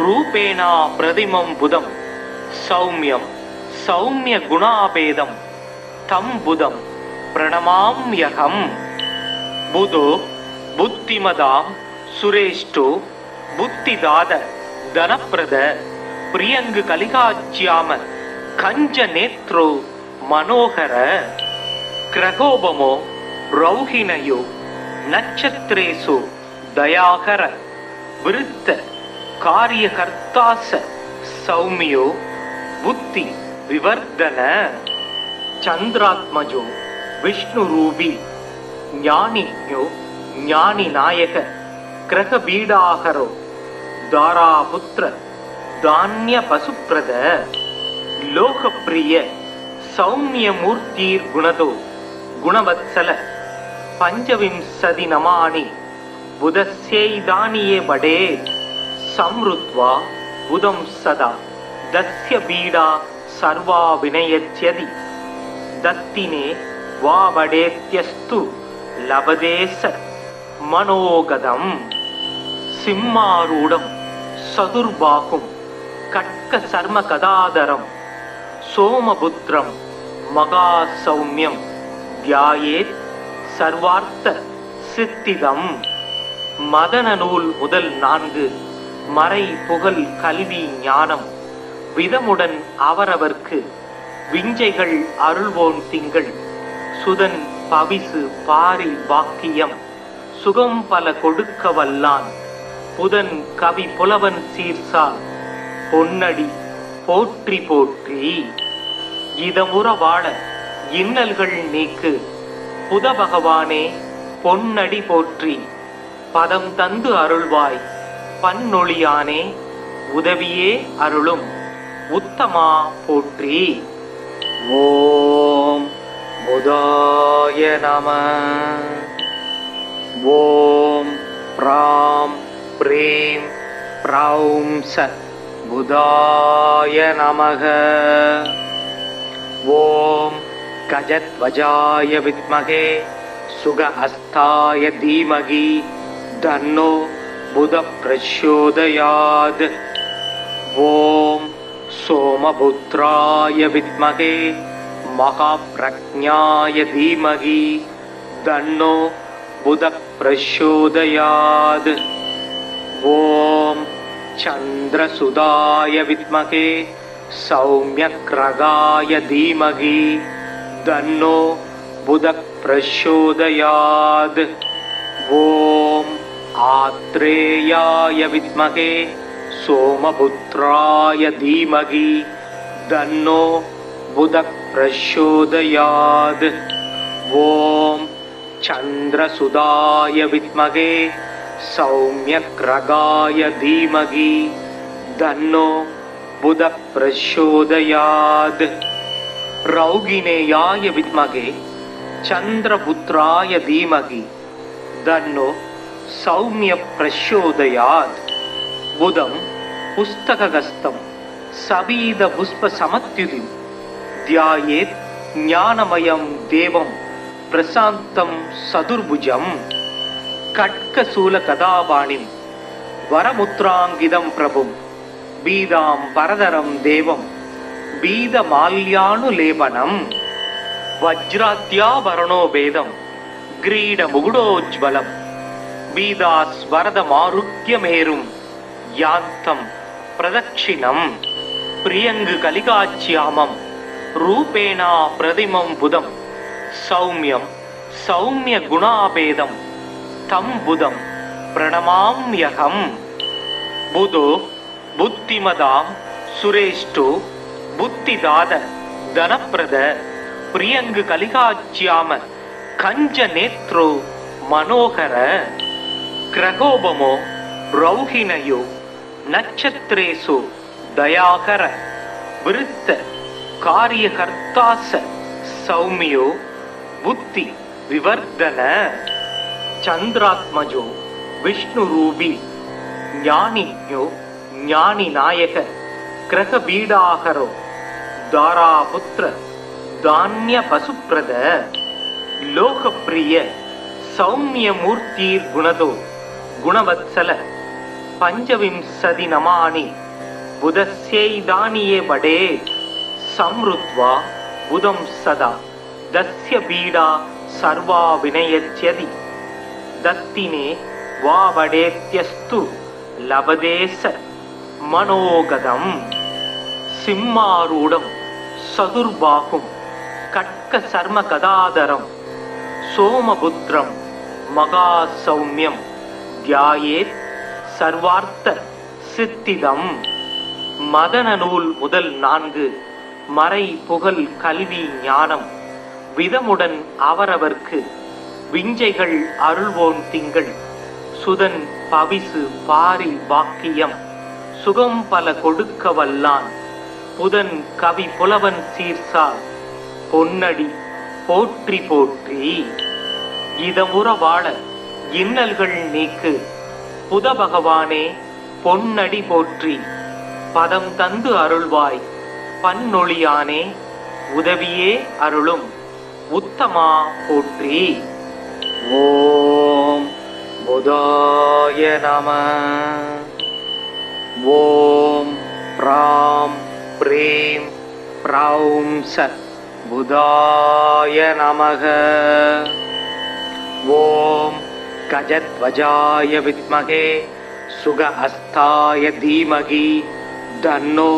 ரூபேணா பிரதிமம் புதம் சௌமியம் சௌமிய குணாபேதம் தம் புதம் பிரணமாம்யகம். புதோ புத்திமதாம் சுரேஷ்டோ புத்திதாத தனப்பிரத பிரியங்கு கலிகாச்சியாம கஞ்ச நேத்ரோ மனோகர. கிரகோபமோ ரௌஹிணயோ நட்சத்திரேஷு தயாகர விருத்த காரியகர்த்தாச சௌமியோ புத்தி விவர்தன. சந்திராத்மஜோ விஷ்ணுரூபி ஞானிஜ்ஞோ ஞானிநாயக கிரகபீடாகரோ தாராபுத்திர தான்ய பசுப்ரத. லோகப்பிரிய சௌமியமூர்த்திர்குணதோ குணவத்சல பஞ்சவிம்சதி நமானி புதஸ்யைதானியே வடே சம்ருத்வா புதம் சதா தஸ்ய பீடா சர்வா வினயத்யதி தத்தினே வா வடேத்யஸ்து லபதேச மனோகதம். சிம்மாரூடம் சதுர்பாகும் கட்க சர்ம கதாதரம் சோமபுத்திரம் மகா சௌமியம் தியாயேத் சர்வார்த்த சித்திதம். மதன நூல் முதல் 4 மறை புகழ் கல்வி ஞானம் விதமுடன் அவரவர்க்கு விஞ்சைகள் அருள்வோன் திங்கள் சுதன் பவிசு பாரி வாக்கியம் சுகம் பல கொடுக்க வல்லான் புதன் கவி புலவன் சீர்சால் பொன்னடி போற்றி போற்றி. இதமுற வாழ இன்னல்கள் நீக்கு புத பகவானே பொன்னடி போற்றி. பதம் தந்து அருள்வாய் பன்னொழியானே உதவியே அருளும் உத்தமா போற்றி. ஓம் புதாய நம. ஓம் ப்ராம் ப்ரீம் ப்ரௌம் ச புதாய நமக. ஓம் கஜத்வஜாய வித்மகே சுக அஸ்தாய தீமகி தன்னோ புத பிரச்சோதயாத். ஓம் சோமபுத்ராய வித்மகே மகாப்ரக்ஞாய தீமகி தன்னோ புத பிரச்சோதயாத். ஓம் சந்திரசுதாய வித்மகே சௌமியக்ரகாய தீமகி தன்னோ புத பிரச்சோதயாத். ஓம் ஆத்ரேயாய வித்மகே சோமபுத்ராய தீமகி தன்னோ புத பிரச்சோதயாத். ஓம் சந்திரசுதாய வித்மகே சௌமியக்ரகாய தீமகி தன்னோ புத பிரச்சோதயாத். ரௌகிணேயாய வித்மகே சந்திரபுத்ராய தீமகி தன்னோ சௌமிய பிரச்சோதயாத். புதம் புஸ்தகஸ்தம் சபீத புஷ்ப சமத்யுதிம் தியாயேத் ஞானமயம் தேவம் பிரசாந்தம் சதுர்புஜம். கட்கசூல கதாபாணிம் வரமுத்ராங்கிதம் பிரபும் பீதாம் பரதரம் தேவம் பீதமால்யானுலேபனம். வஜ்ராத்யாபரணோ வேதம் கிரீட முகுடோஜ்வலம் பீதாஸ்வரதமாருக்யமேரும் யாந்தம் பிரதட்சிணம். பிரியங்கு கலிகாச்சியாமம் ரூபேணா பிரதிமம் புதம் சௌமியம் சௌமிய குணாபேதம் தம் புதம் பிரணமாம்யகம். புதோ புத்திமதாம் சுரேஷ்டோ புத்திதாத தனப்பிரத பிரியங்கு கலிகாச்சியாம கஞ்ச நேத்ரோ மனோகர. கிரகோபமோ ரௌஹிணயோ நட்சத்திரேசு தயாகர விருத்த காரியகர்த்தாச சௌமியோ புத்தி விவர்தன. சந்திராத்மஜோ விஷ்ணுரூபி ஞானிஞோ ஞானிநாயக கிரகபீடாகரோ தாராபுத்திர தானிய பசுப்ரத. லோகப்பிரிய சௌமியமூர்த்தீர் குணதோ குணவத்சல பஞ்சவிம்சதி நமானி புதஸ்யைதானியே வடே. சம்ருத்வா புதம் சதா தஸ்ய பீடா சர்வா வினயத்யதி தத்தினே வாவடேத்யஸ்து லபதேச மனோகதம். சிம்மாரூடம் சதுர்பாகும் கட்க சர்ம கதாதரம் சோமபுத்திரம் மகா சௌமியம் தியாயேத் சர்வார்த்த சித்திதம். மதன நூல் முதல் 4 மறை புகழ் கல்வி ஞானம் விதமுடன் அவரவர்க்கு விஞ்சைகள் அருள்வோன் திங்கள் சுதன் பவிசு பாரி வாக்கியம் சுகம் பல கொடுக்க வல்லான் புதன் கவி புலவன் சீர்சால் பொன்னடி போற்றி போற்றி. இதமுற வாழ இன்னல்கள் நீக்கு புத பகவானே பொன்னடி போற்றி. பதம் தந்து அருள்வாய் பன்னொழியானே உதவியே அருளும் உத்தமா போற்றி. ஓம் புதாய நம. ஓம் प्रां प्रीं प्रौं स बुधाय नमः। ॐ गजध्वजाय विद्महे सुगहस्ताय धीमहि तन्नो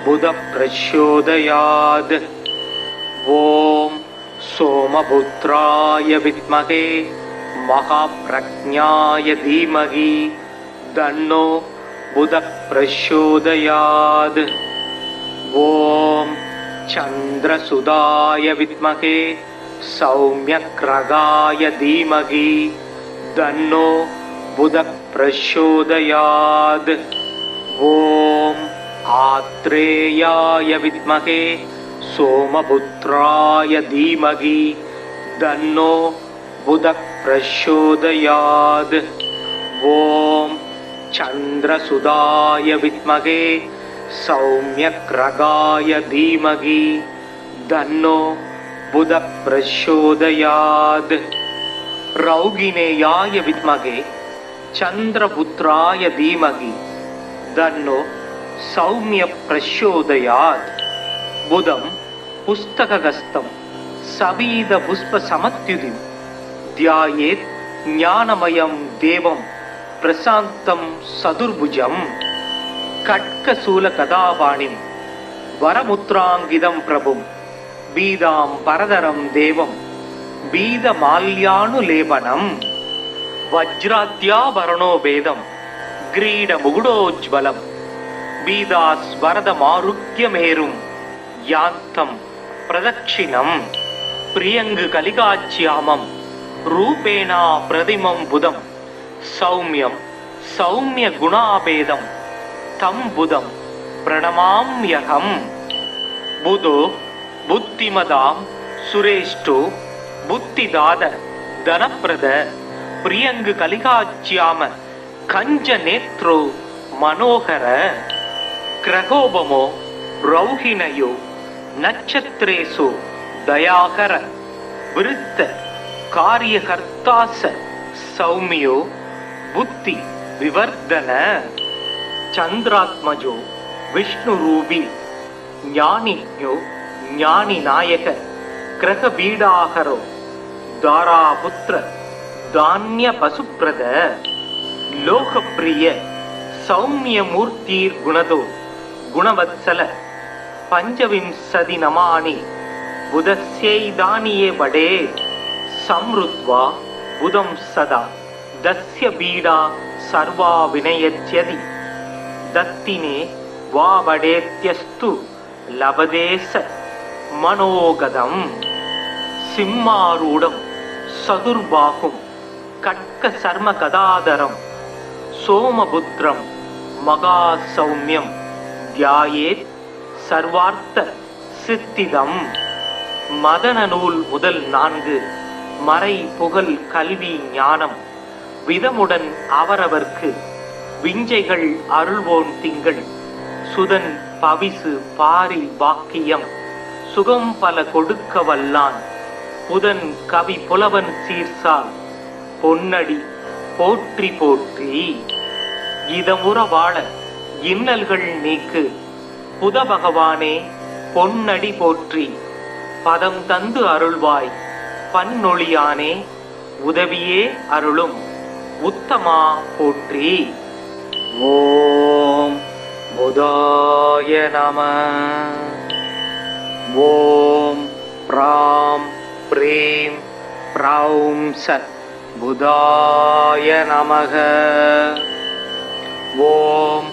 बुधः प्रचोदयात्। ॐ सोमपुत्राय विद्महे महाप्रज्ञाय धीमहि तन्नो बुधः प्रचोदयात्। ॐ चन्द्रसुधाय विद्महे सौम्यग्रहाय धीमहि तन्नो बुधः प्रचोदयात्। ॐ आत्रेयाय विद्महे सोमपुत्राय धीमहि तन्नो बुधः प्रचोदयात्। ॐ चन्द्रसुधाय विद्महे सौम्यग्रहाय धीमहि तन्नो बुधः प्रचोदयात्। रौगिणेयाय विद्महे चन्द्रपुत्राय धीमहि तन्नो सौम्य प्रचोदयात्। बुधं पुस्तकहस्तं सवीतपुष्पसमत्युतिं ध्यायेत् ज्ञानमयं देवं प्रशान्तं सदुर्भुजं। खड्गशूलगदापाणिं वरमुद्राङ्कितं प्रभुं पीताम्बरधरं देवं पीतमाल्यानुलेपनं। वज्राद्याभरणो वेदं क्रीडमुकुटोज्ज्वलं पीतास्वरदमारुह्यमेरुं यान्तं प्रदक्षिणं। प्रियङ्गकलिकाच्यामं रूपेण प्रतिमं बुधं सौम्यं सौम्यगुणाभेदं तं बुधं प्रणमाम्यहं। बुधो बुद्धिमतां सुरेष्ठो बुद्धिदाद धनप्रद प्रियङ्गकलिकाच्याम कञ्जनेत्रो मनोहर। ग्रहोपमो रौहिणयो नक्षत्रेषु दयाकर वृत्त कार्यकर्ता स सौम्यो बुद्धि विवर्धन। चंद्रात्मजो विष्णुरूपी ज्ञानिज्ञो ज्ञानिनायक ग्रहपीडाहरो दारापुत्र धान्य पशुप्रद। लोकप्रिय सौम्यमूर्तिर्गुणदो गुणवत्सल पंचविंशति नमानि बुधस्यैदानीये वडे। समृद्ध्वा बुधं सदा दस्य पीडा सर्वा विनयत्यदि दत्तिने वा वडेत्यस्तु लभदेश मनोगदं। सिंहारूढं सदुर्बाहुं खड्गशर्मगदाधरं सोमपुत्रं महासौम्यं ध्यायेत् सर्वार्थ सिद्धिदं। மதன நூல் முதல் 4 மறை புகழ் கல்வி ஞானம் விதமுடன் அவரவர்க்கு விஞ்சைகள் அருள்வோன் திங்கள் சுதன் பவிசு பாரி வாக்கியம் சுகம் பல கொடுக்க வல்லான் புதன் கவி புலவன் சீர்சால் பொன்னடி போற்றி போற்றி. இதமுற வாழ இன்னல்கள் நீக்கு புத பகவானே பொன்னடி போற்றி. பதம் தந்து அருள்வாய் பன்னொழியானே உதவியே அருளும் உத்தமா போற்றி. ஓம் புதாய நம. ஓம் ப்ராம் ப்ரீம் ப்ரௌம் ச புதாய நமக. ஓம்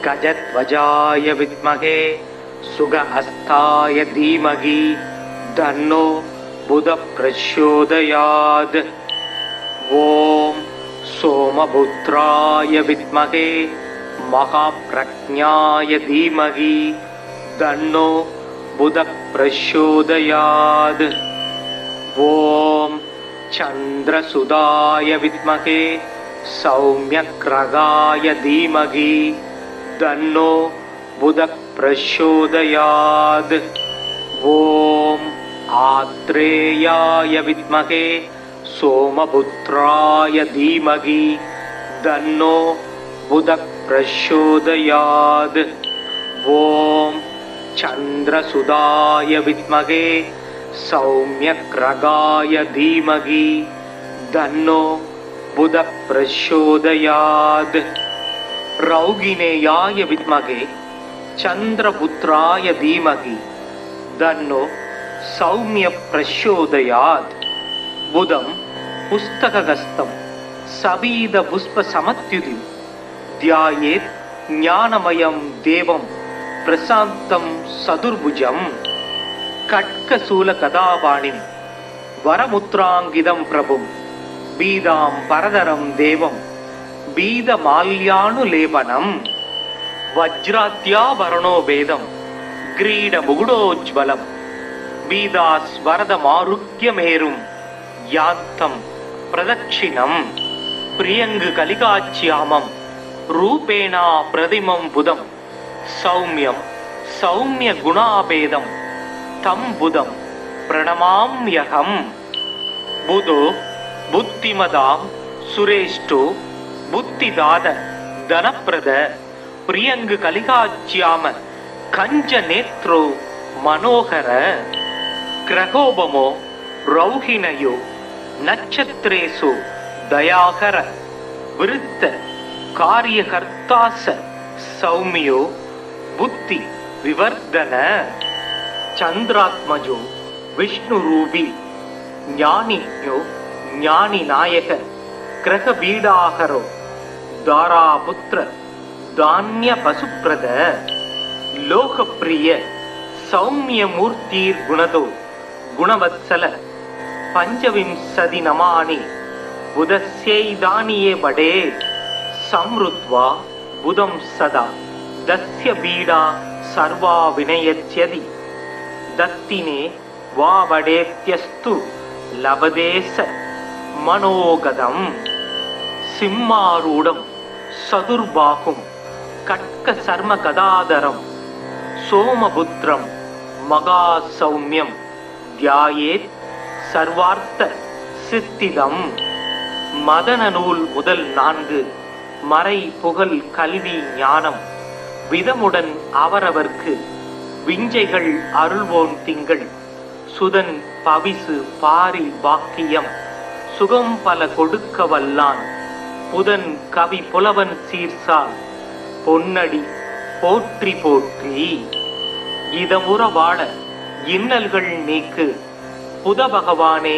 கஜத்வஜாய வித்மகே சுகஹஸ்தாய தீமகி தன்னோ புதः பிரச்சோதயாத். ஓம் सोमपुत्राय विद्महे महाप्रज्ञाय धीमहि तन्नो बुधः प्रचोदयात्। ॐ चन्द्रसुधाय विद्महे सौम्यग्रहाय धीमहि तन्नो बुधः प्रचोदयात्। ॐ आत्रेयाय विद्महे सोमपुत्राय धीमहि तन्नो बुधः प्रचोदयात्। ஓம் சந்திரசுதாய வித்மகே சௌமியக்ரகாய தீமகி தன்னோ புத பிரச்சோதயாத். ரௌகினேயாய வித்மகே சந்திரபுத்ராய தீமகி தன்னோ சௌமிய பிரச்சோதயாத். புதம் புஸ்தகஸ்தம் சபீத புஷ்ப சமத்யுதிம் தியாயேத் ஞானமயம் தேவம் பிரசாந்தம் சதுர்புஜம். கட்கசூல கதாபாணிம் வரமுத்ராங்கிதம் பிரபும் பீதாம் பரதரம் தேவம் பீதமால்யானுலேபனம். வஜ்ராத்யாபரணோ வேதம் கிரீட முகுடோஜ்வலம் பீதாஸ்வரதமாருக்யமேரும் யாந்தம் பிரதட்சிணம். பிரியங்கு கலிகாச்சியாமம் ரூபேணா பிரதிமம் புதம் சௌமியம் சௌமிய குணாபேதம் தம் புதம் பிரணமாம்யகம். புதோ புத்திமதாம் சுரேஷ்டோ புத்திதாத தனப்பிரத பிரியங்கு கலிகாச்சியாம கஞ்ச நேத்ரோ மனோகர. கிரகோபமோ ரௌஹிணயோ நட்சத்திரேசு தயாகர விருத்த காரியகர்த்தாச சௌமியோ புத்தி விவர்தன. சந்திராத்மஜோ விஷ்ணுரூபி ஞானியோ ஞானி நாயக கிரகபீடாகரோ தாராபுத்திர தானிய பசுப்ரத. லோகப்பிரிய சௌமியமூர்த்தீர் குணதோ குணவத்சல பஞ்சவிம்சதி நமானி புதஸ்யைதானியே படே. சம்ருத்வா புதம் சதா தஸ்ய பீடா சர்வா வினயத்யதி தத்தினே வா வடேத்யஸ்து லபதேச மனோகதம். சிம்மாரூடம் சதுர்பாகும் கட்க சர்ம கதாதரம் சோமபுத்திரம் மகா சௌமியம் தியாயேத் சர்வார்த்த சித்திதம். மதன நூல் முதல் 4 மறை புகழ் கல்வி ஞானம் விதமுடன் அவரவர்க்கு விஞ்சைகள் அருள்வோன் திங்கள் சுதன் பவிசு பாரி வாக்கியம் சுகம் பல கொடுக்க வல்லான் புதன் கவி புலவன் சீர்சால் பொன்னடி போற்றி போற்றி. இதமுற வாழ இன்னல்கள் நீக்கு புத பகவானே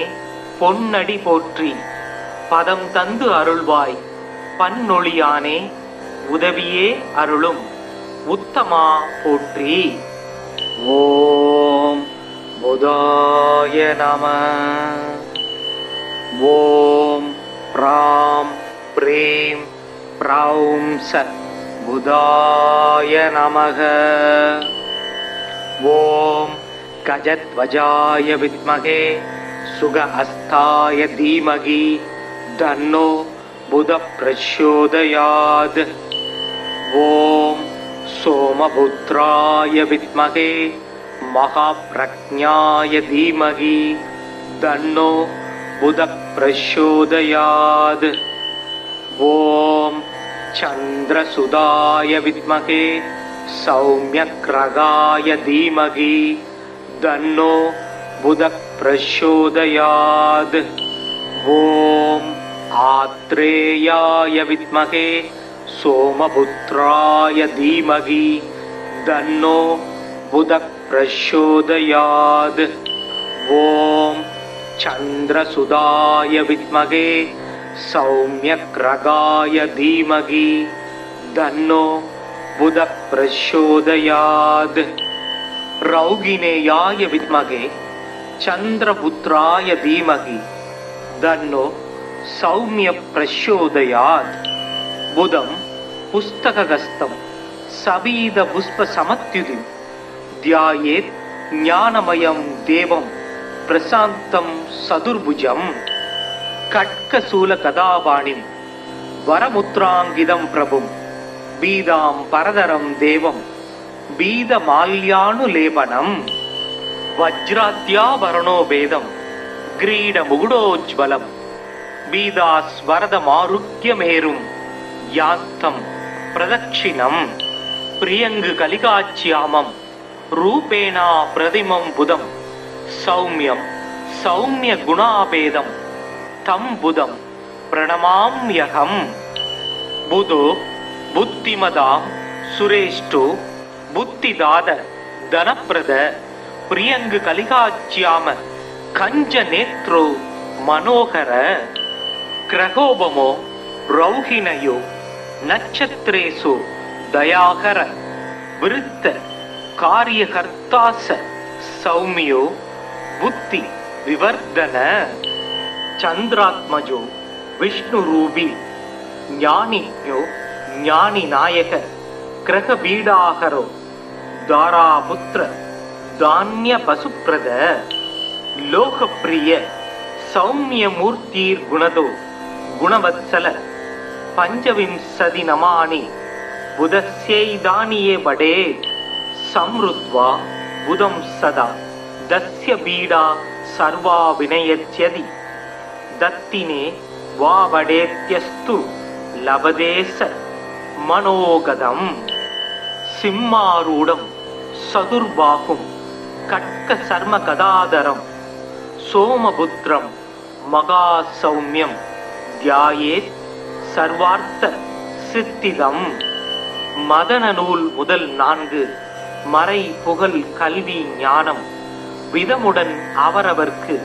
பொன்னடி போற்றி. பதம் தந்து அருள்வாய் பன்னொழியானே உதவியே அருளும் உத்தமா போற்றி. ஓம் புதாய நம. ஓம் ப்ராம் ப்ரீம் ப்ரௌம் ச புதாய நமக. ஓம் கஜத்வஜாய வித்மகே சுக அஸ்தாய தீமகி தன்னோ புத பிரச்சோதயாத். ஓம் சோமபுத்ராய வித்மகே மகாப்ரக்ஞாய தீமகி தன்னோ புத பிரச்சோதயாத். ஓம் சந்திரசுதாய வித்மகே சௌமியக்ரகாய தீமகி தன்னோ புத பிரச்சோதயாத். ஓம் ஆத்ரேயாய வித்மகே சோமபுத்ராய தீமகி தன்னோ புத பிரச்சோதயாத். ஓம் சந்திரசுதாய வித்மகே சௌமியக்ரகாய தீமகி தன்னோ புத பிரச்சோதயாத். ரௌகினேயாய வித்மகே சந்திரபுத்ராய தீமகி தன்னோ சௌமிய பிரச்சோதயாத். புதம் புஸ்தகஸ்தம் சபீத புஷ்ப சமத்யுதிம் தியாயேத் ஞானமயம் தேவம் பிரசாந்தம் சதுர்புஜம். கட்கசூல கதாபாணிம் வரமுத்ராங்கிதம் பிரபும் பீதாம் பரதரம் தேவம் பீதமால்யானுலேபனம். வஜ்ராத்யாபரணோ வேதம் கிரீட முகுடோஜ்வலம் பீதாஸ்வரதமாருக்யமேரும் யாந்தம் பிரதட்சிணம். प्रियंग कलिकाच्यामं रूपेणा प्रतिमं बुधं सौम्यं सौम्य गुणाभेदं तं बुधं प्रणमाम्यहं। बुधो बुद्धिमदां सुरेष्ठो बुद्धिदाद धनप्रद प्रियंग कलिकाच्याम कंज नेत्रो मनोहर। ग्रहोपमो रौहिणयो नक्षत्रेषु दयाकर वृत्त कार्यकर्तास सौम्यो बुद्धि विवर्धन। चंद्रात्मजो विष्णुरूपी ज्ञानिज्ञो ज्ञानी नायक ग्रह बीडाहरो दारापुत्र धान्य पशुप्रद लोकप्रिय सौम्य मूर्तिर्गुणदो गुणवत्सल पंचविंशति नमानि बुधस्यैदानीये बडे समृद्ध्वा बुधं सदा दस्य बीडा सर्वा विनयत्यदि दत्तिने वा बडेत्यस्तु लभदेश मनोगदं। सिंहारूढं सदुर्बाहुं कट्कसर्म गदाधरं सोमपुत्रं महासौम्यं ध्यायेत् सर्वार्थ सिद्धिदम्। मदन नूल முதல் 4 மறை புகழ் கல்வி ஞானம் விதமுடன் அவரவர்க்கு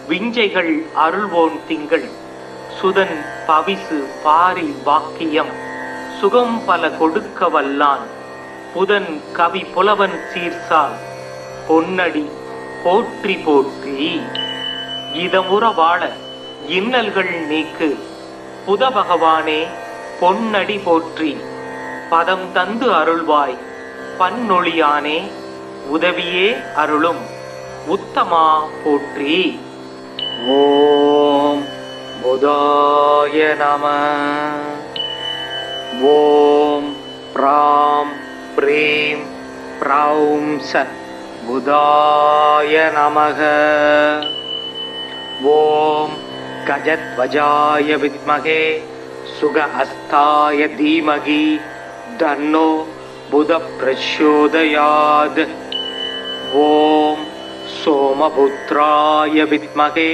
விஞ்சைகள் அருள்வோன் திங்கள் சுதன் பவிசு பாரி வாக்கியம் சுகம் பல கொடுக்க வல்லான் புதன் கவி புலவன் சீர்சால் பொன்னடி போற்றி போற்றி। இதமுற வாழ இன்னல்கள் நீக்கு புத பகவானே பொன்னடி போற்றி பதம் தந்து அருள்வாய் பன்னொழியானே உதவியே அருளும் உத்தமா போற்றி। ஓம் புதாய நம। ஓம் ப்ராம் ப்ரீம் ப்ரௌம் ச புதாய நமக। ஓம் गजध्वजाय विद्महे सुग अस्ताय धीमहि तन्नो बुध प्रचोदयात्। ओम सोमपुत्राय विद्महे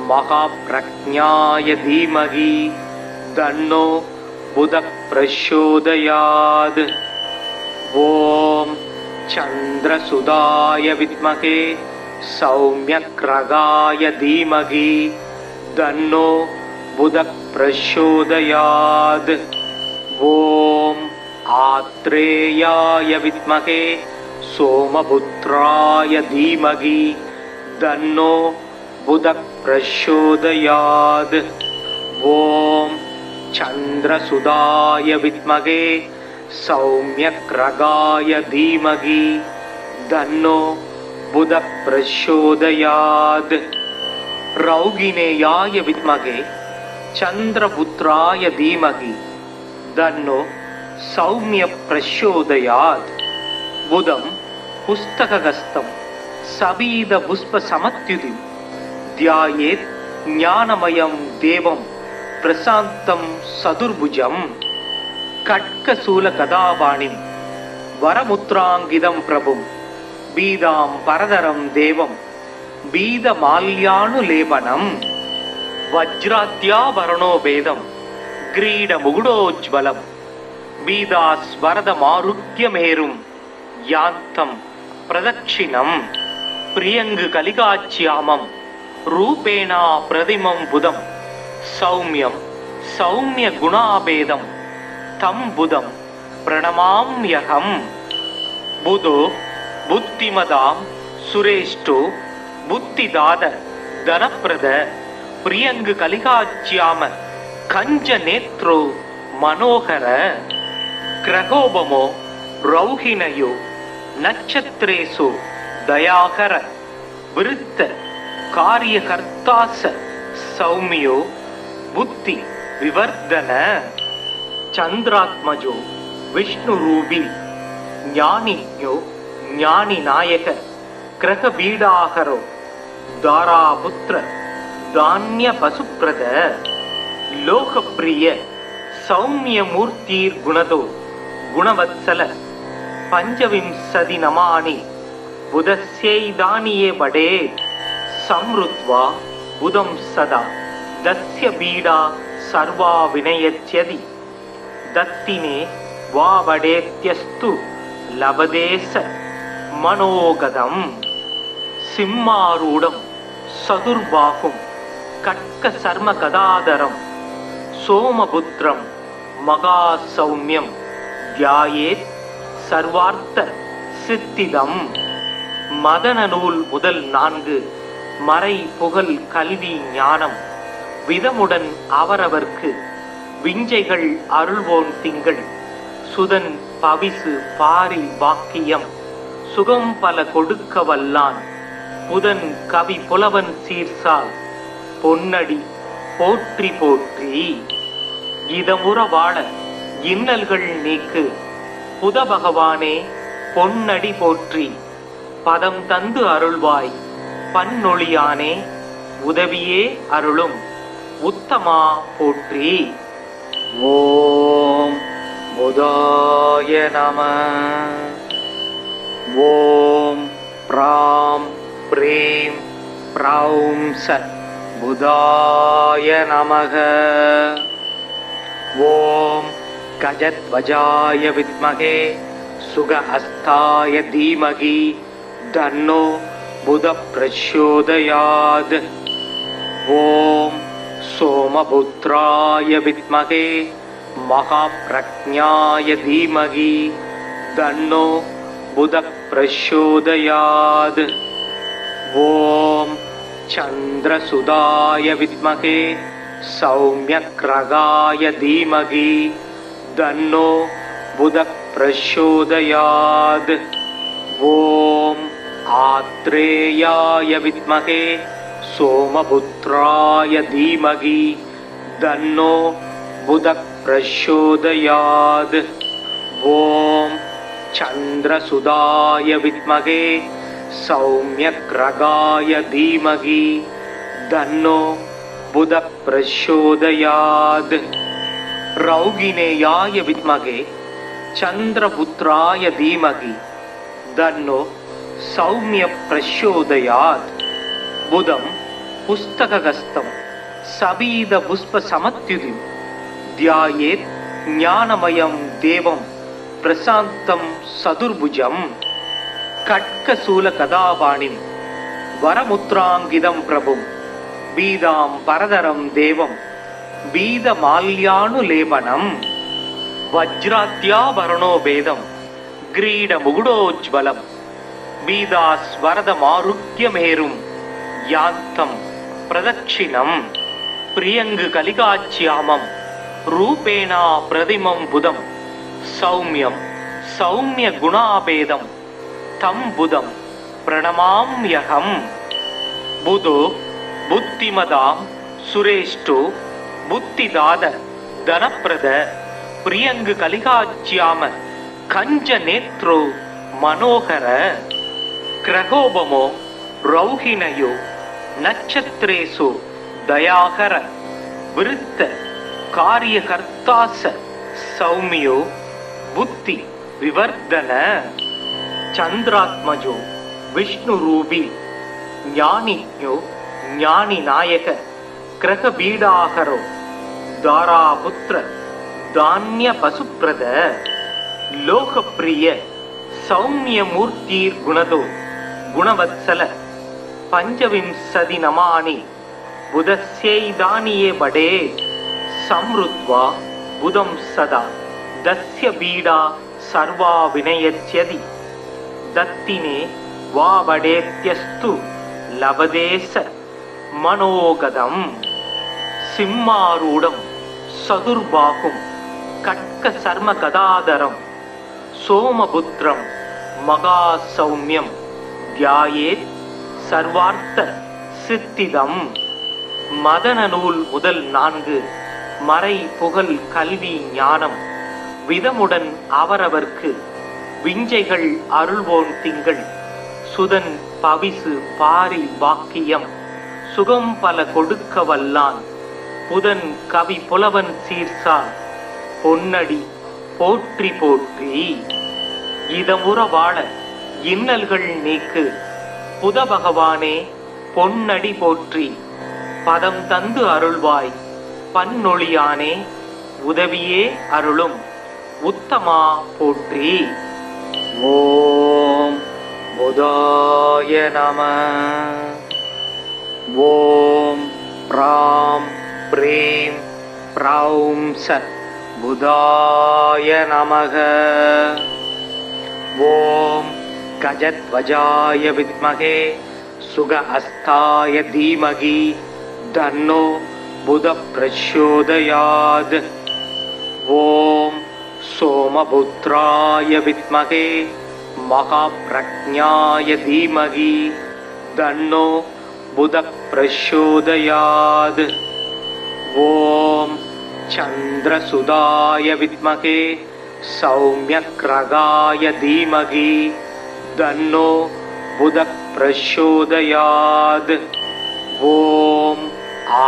महाप्रज्ञाय धीमहि तन्नो बुध प्रचोदयात्। ओम चंद्रसुधाय विद्महे सौम्यग्रगाय धीमहि तन्नो बुध प्रचोदयात्। ओम आत्रेयाय विद्महे सोमपुत्राय धीमहि तन्नो बुध प्रचोदयात्। ओम चंद्रसुधाय विद्महे सौम्यग्रगाय धीमहि तन्नो बुध प्रचोदयात्। रौगिणेयाय विद्महे चंद्रपुत्राय धीमहि तन्नो सौम्य प्रचोदयात्। बुधं पुस्तकहस्तं सबीद पुष्प समत्युतिं ध्यायेत् ज्ञानमयं देवं प्रशान्तं सदुर्भुजं। खड्गशूल गदापाणिं वरमुद्राङ्कितं प्रभुं बीदां परधरं देवं बीदमाल्यानुलेपनं। वज्राद्याभरणो भेदं क्रीडमुकुटोज्ज्वलं बीदास्वरदमारुह्यमेरुं यान्तं प्रदक्षिणं। प्रियंग कलिकाच्यामं रूपेणा प्रतिमं बुधं सौम्यं सौम्य गुणाभेदं तं बुधं प्रणमाम्यहं। बुधो बुद्धिमदां सुरेष्ठो बुद्धिदाद धनप्रद प्रियंग कलिकाच्याम कंज नेत्रो मनोहर। ग्रहोपमो रौहिणयो नक्षत्रेषु दयाकर वृत्त कार्यकर्तास सौम्यो बुद्धि विवर्धन। चंद्रात्मजो विष्णुरूपी ज्ञानिज्ञो ज्ञानी नायक ग्रह बीडाहरो दारापुत्र धान्य पशुप्रद लोकप्रिय सौम्य मूर्तिर्गुणदो गुणवत्सल பஞ்சவிம்சதி நமானி புதஸ்யைதானியே வடே சம்ருத்வா புதம் சதா தஸ்ய பீடா சர்வா வினயத்யதி தத்தினே வா வடேத்யஸ்து லபதேச மனோகதம் சிம்மாரூடம் சதுர்பாகும் கட்க சர்ம கதாதரம் சோமபுத்திரம் மகா சௌமியம் தியாயேத் சர்வார்த்த சித்திதம். மதன நூல் முதல் 4 மறை புகழ் கல்வி ஞானம் விதமுடன் அவரவர்க்கு விஞ்சைகள் அருள்வோன் திங்கள் சுதன் பவிசு பாரி வாக்கியம் சுகம் பல கொடுக்க வல்லான் புதன் கவி புலவன் சீர்சால் பொன்னடி போற்றி போற்றி. இதமுற வாழ இன்னல்கள் நீக்கு புத பகவானே பொன்னடி போற்றி பதம் தந்து அருள்வாய் பன்னொழியானே உதவியே அருளும் உத்தமா போற்றி. ஓம் புதாய நம. ஓம் ப்ராம் ப்ரீம் ப்ரௌம் ச புதாய நமக. ஓம் கஜத்வஜாய வித்மகே சுகஹஸ்தாய தீமகி தன்னோ புத பிரச்சோதயாத். ஓம் சோமபுத்ராய வித்மகே மகாப்ரக்ஞாய தீமகி தன்னோ புத பிரச்சோதயாத். ஓம் சந்திரசுதாய வித்மகே சௌமியக்ரகாய தீமகி தன்னோ புத பிரச்சோதயாத். ஓம் ஆத்ரேயாய வித்மகே சோமபுத்ராய தீமகி தன்னோ புத பிரச்சோதயாத். ஓம் சந்திரசுதாய வித்மகே சௌமியக்ரகாய தீமகி தன்னோ புத பிரச்சோதயாத். ரௌகிணேயாய வித்மகே சந்திரபுத்ராய தீமகி தன்னோ சௌமிய பிரச்சோதயாத். புதம் புஸ்தகஸ்தம் சபீத புஷ்ப சமத்யுதிம் தியாயேத் ஞானமயம் தேவம் பிரசாந்தம் சதுர்புஜம். கட்கசூல கதாபாணிம் வரமுத்ராங்கிதம் பிரபும் பீதாம் பரதரம் தேவம் பீதமால்யானுலேபனம். வஜ்ராத்யாபரணோ பேதம் கிரீட முகுடோஜ்வலம் பீதாஸ்வரத மாருக்யமேரும் யாந்தம் பிரதட்சிணம். பிரியங்கு கலிகாச்சியாமம் ரூபேணா பிரதிமம் புதம் சௌமியம் சௌமிய குணாபேதம் தம் புதம் பிரணமாம்யகம். புதோ புத்திமதாம் சுரேஷ்டோ புத்திதாத தனப்பிரத பிரியங்கு கலிகாச்சியாம கஞ்ச நேத்ரோ மனோகர. கிரகோபமோ ரௌஹிணயோ நட்சத்திரேசு தயாகர விருத்த காரியகர்த்தாச சௌமியோ புத்தி விவர்தன. சந்திராத்மஜோ விஷ்ணுரூபி ஞானிஞோ ஞானி நாயக கிரகபீடாகரோ தாராபுத்திர தானிய பசுப்ரத. லோகப்பிரிய சௌமியமூர்த்தீர் குணதோ குணவத்சல பஞ்சவிம்சதி நமானி புதஸ்யைதானியே வடே சம்ருத்வா புதம் சதா தஸ்ய பீடா சர்வா வினயத்யதி தத்தினே வா வடேத்யஸ்து லபதேச மனோகதம். சிம்மாரூடம் சதுர்பாகும் கட்க சர்ம கதாதரம் சோமபுத்திரம் மகா சௌமியம் தியாயேத் சர்வார்த்த சித்திதம். மதன நூல் முதல் 4 மறை புகழ் கல்வி ஞானம் விதமுடன் அவரவர்க்கு விஞ்சைகள் அருள்வோன் திங்கள் சுதன் பவிசு பாரி வாக்கியம் சுகம் பல கொடுக்க வல்லான் புதன் கவி புலவன் சீர்சால் பொன்னடி போற்றி போற்றி. இதமுற வாழ இன்னல்கள் நீக்கு புத பகவானே பொன்னடி போற்றி பதம் தந்து அருள்வாய் பன்னொழியானே உதவியே அருளும் உத்தமா போற்றி. ஓம் புதாய நம. ஓம் ப்ராம் ப்ரீம் ப்ரௌம் ச புதாய நமக. ஓம் கஜத்வஜாய வித்மகே சுக அஸ்தாய தீமகி தன்னோ புத பிரச்சோதயாத். ஓம் சோமபுத்ராய வித்மகே மகாப்ரக்ஞாய தீமகி தன்னோ புத பிரச்சோதயாத். ஓம் சந்திரசுதாய வித்மகே சௌம்யக்ரகாய தீமகி தன்னோ புத பிரச்சோதயாத். ஓம்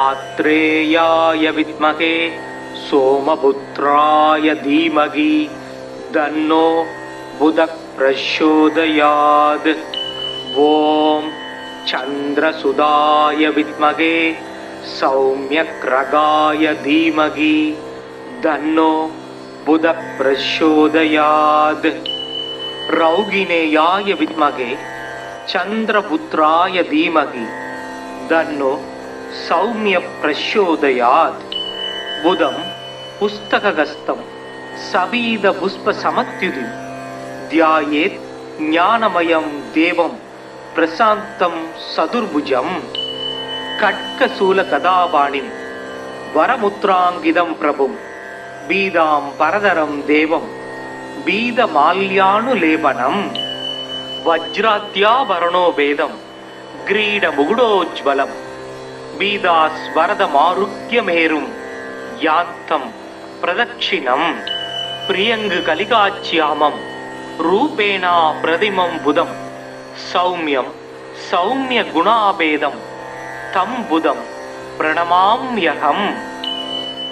ஆத்ரேயாய வித்மகே சோமபுத்ராய தீமகி தன்னோ புத பிரச்சோதயாத். ஓம் சந்திரசுதாய வித்மகே சௌம்யக்ரகாய தீமகி தன்னோ புத பிரச்சோதயாத். ரௌகிணேயாய வித்மகே சந்திரபுத்ராய தீமகி தன்னோ சௌமிய பிரச்சோதயாத். புதம் புஸ்தகஸ்தம் சபீத புஷ்ப சமத்யுதி தியாயேத் ஞானமயம் தேவம் பிரசாந்தம் சதுர்புஜம். கட்கசூல கதாபாணிம் வரமுத்ராங்கிதம் பிரபும் பீதாம் பரதரம் தேவம் பீதமால்யானுலேபனம். வஜ்ராத்யாபரணோ வேதம் கிரீட முகுடோஜ்வலம் பீதாஸ்வரதமாருக்யமேரும் யாந்தம் பிரதட்சிணம். பிரியங்கு கலிகாச்சியாமம் ரூபேணா பிரதிமம் புதம் சௌமியம் சௌமிய குணாபேதம் தம் புதம் பிரணமாம்யகம்.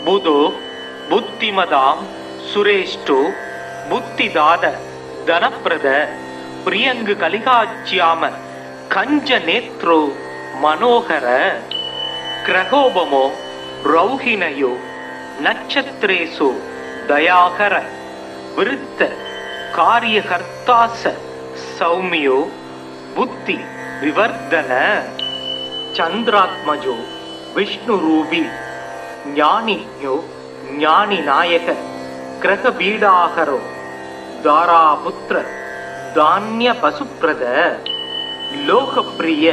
புதோ புத்திமதாம் சுரேஷ்டோ புத்திதாத தனப்பிரத பிரியங்கு கலிகாச்சியாம கஞ்ச நேத்ரோ மனோகர. கிரகோபமோ ரௌஹிணயோ நட்சத்திரேசோ தயாகர விருத்த காரியகர்த்தாச சௌமியோ புத்தி விவர்தன. சந்திராத்மஜோ விஷ்ணுரூபி ஞானிஞோ ஞானிநாயக கிரகபீடாகரோ தாராபுத்திர தானிய பசுப்ரத. லோகப்பிரிய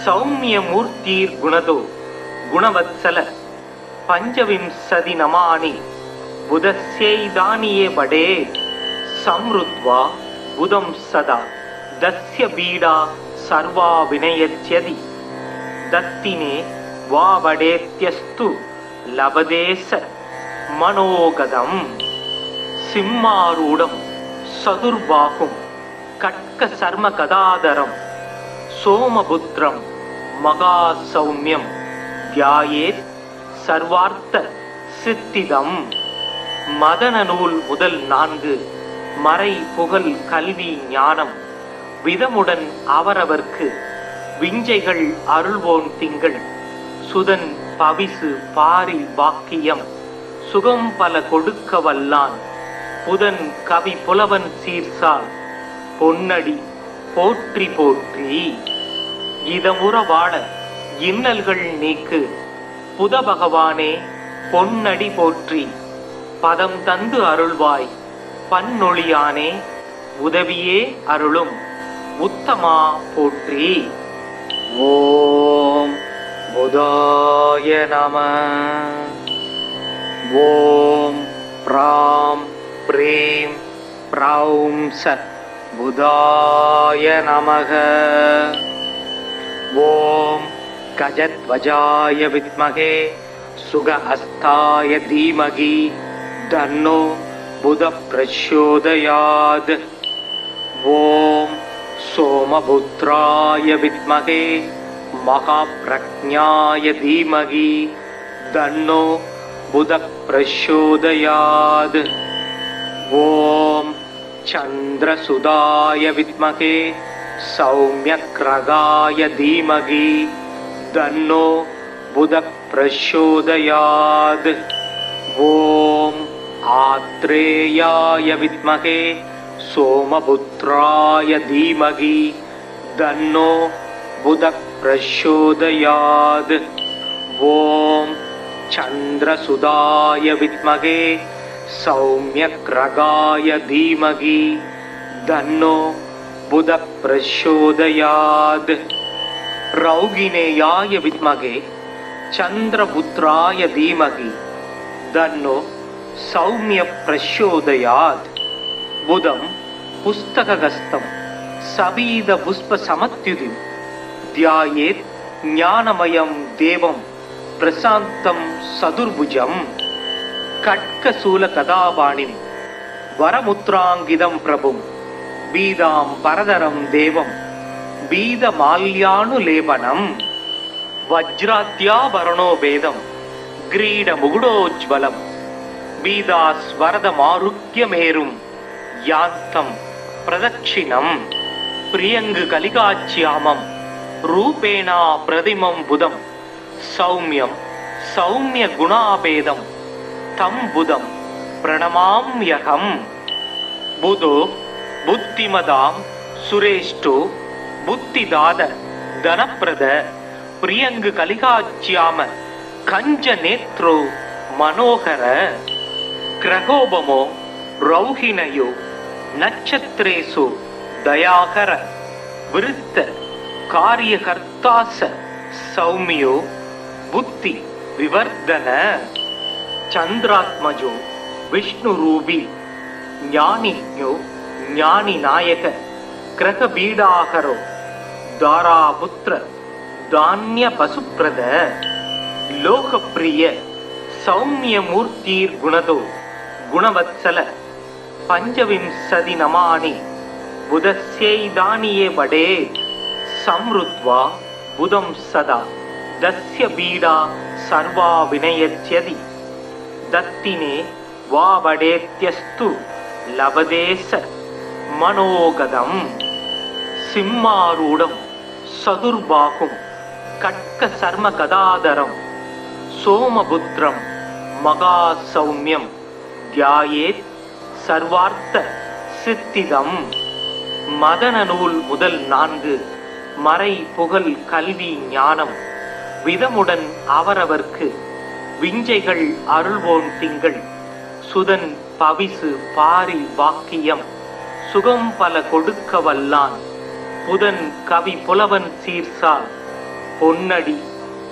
சௌமியமூர்த்தீர் குணதோ குணவத்சல பஞ்சவிம்சதி நமானி புதஸ்யைதானியே படே. சம்ருத்வா புதம் சதா தஸ்ய பீடா சர்வா வினயத்யதி தத்தினே வாவடேத்யஸ்து லபதேச மனோகதம். சிம்மாரூடம் சதுர்பாகும் கட்க சர்ம கதாதரம் சோமபுத்ரம் மகா சௌமியம் தியாயேத் சர்வார்த்த சித்திதம். மதன நூல் முதல் 4 மறை புகழ் கல்வி ஞானம் விதமுடன் அவரவர்க்கு விஞ்சைகள் அருள்வோன் திங்கள் சுதன் பவிசு பாரி வாக்கியம் சுகம் பல கொடுக்க வல்லான் புதன் கவி புலவன் சீர்சால் பொன்னடி போற்றி போற்றி. இதமுற வாழ இன்னல்கள் நீக்கு புத பகவானே பொன்னடி போற்றி பதம் தந்து அருள்வாய் பன்னொழியானே உதவியே அருளும் உத்தமா போற்றி. ஓம் புதாய நம. ஓம் ப்ராம் ப்ரீம் ப்ரௌம் ச புதாய நமக. ஓம் கஜத்வஜாய வித்மகே சுக அஸ்தாய தீமகி தன்னோ புத பிரச்சோதயாத். ஓம் சோமபுத்ராய வித்மகே மகாப்ரக்ஞாய தீமகி தன்னோ புத பிரச்சோதயாத். ஓம் चंद्रसुधाय विद्महे सौम्यग्रगाय धीमहि तन्नो बुधः प्रचोदयात्। ओम आत्रेयाय विद्महे सोमपुत्राय धीमहि तन्नो बुधः प्रचोदयात्। ओम चंद्रसुधाय विद्महे सौम्यग्रगाय धीमहि तन्नो बुधः प्रचोदयात्। रौगिणेयाय विद्महे चंद्रपुत्राय धीमहि तन्नो सौम्य प्रचोदयात्। बुधं पुस्तकहस्तं सबीद पुष्प समत्युतिं ध्यायेत् ज्ञानमयं देवं प्रशान्तं सदुर्भुजं। खड्गशूलगदापाणिं वरमुद्राङ्कितं प्रभुं बीदां परधरं देवं बीदमाल्यानुलेपनम्। वज्राद्याभरणो वेदं ग्रीडमुकुटोज्ज्वलं बीदास्वरदमारुह्यमेरुं यान्तं प्रदक्षिणं। प्रियङ्गकलिकाच्यामं रूपेणा प्रतिमं बुधं सौम्यं सौम्यगुणाभेदं तं बुधं प्रणमाम्यहम्। बुधो बुद्धिमतां सुरेष्ठो बुद्धिदाद धनप्रद प्रियङ्गकलिकाच्याम कञ्जनेत्रो मनोहर। ग्रहोपमो रौहिणयो नक्षत्रेषु दयाकर वृत्त कार्यकर्तास सौम्यो बुद्धि विवर्धन। चंद्रात्मजो विष्णुरूपी ज्ञानिज्ञो ज्ञानिनायक ग्रहपीडाहरो दारापुत्र धान्य पशुप्रद। लोकप्रिय सौम्यमूर्तिर्गुणदो गुणवत्सल पंचविंशति नमानि बुधस्यैदानीये वडे संवृत्वा बुधं सदा दस्य पीडा सर्वा विनयत्यदि दत्तिने वा वडेत्यस्तु लभदेश मनोगदम्। सिंहारूढं सदुर्बाहुं खड्गशर्मगदाधरं सोमपुत्रं महासौम्यं ध्यायेत् सर्वार्थ सिद्धिदम्। மதன நூல் முதல் 4 மறை புகழ் கல்வி ஞானம் விதமுடன் அவரவர்க்கு விஞ்சைகள் அருள்வோன் திங்கள் சுதன் பவிசு பாரி வாக்கியம் சுகம் பல கொடுக்க வல்லான் புதன் கவி புலவன் சீர்சால் பொன்னடி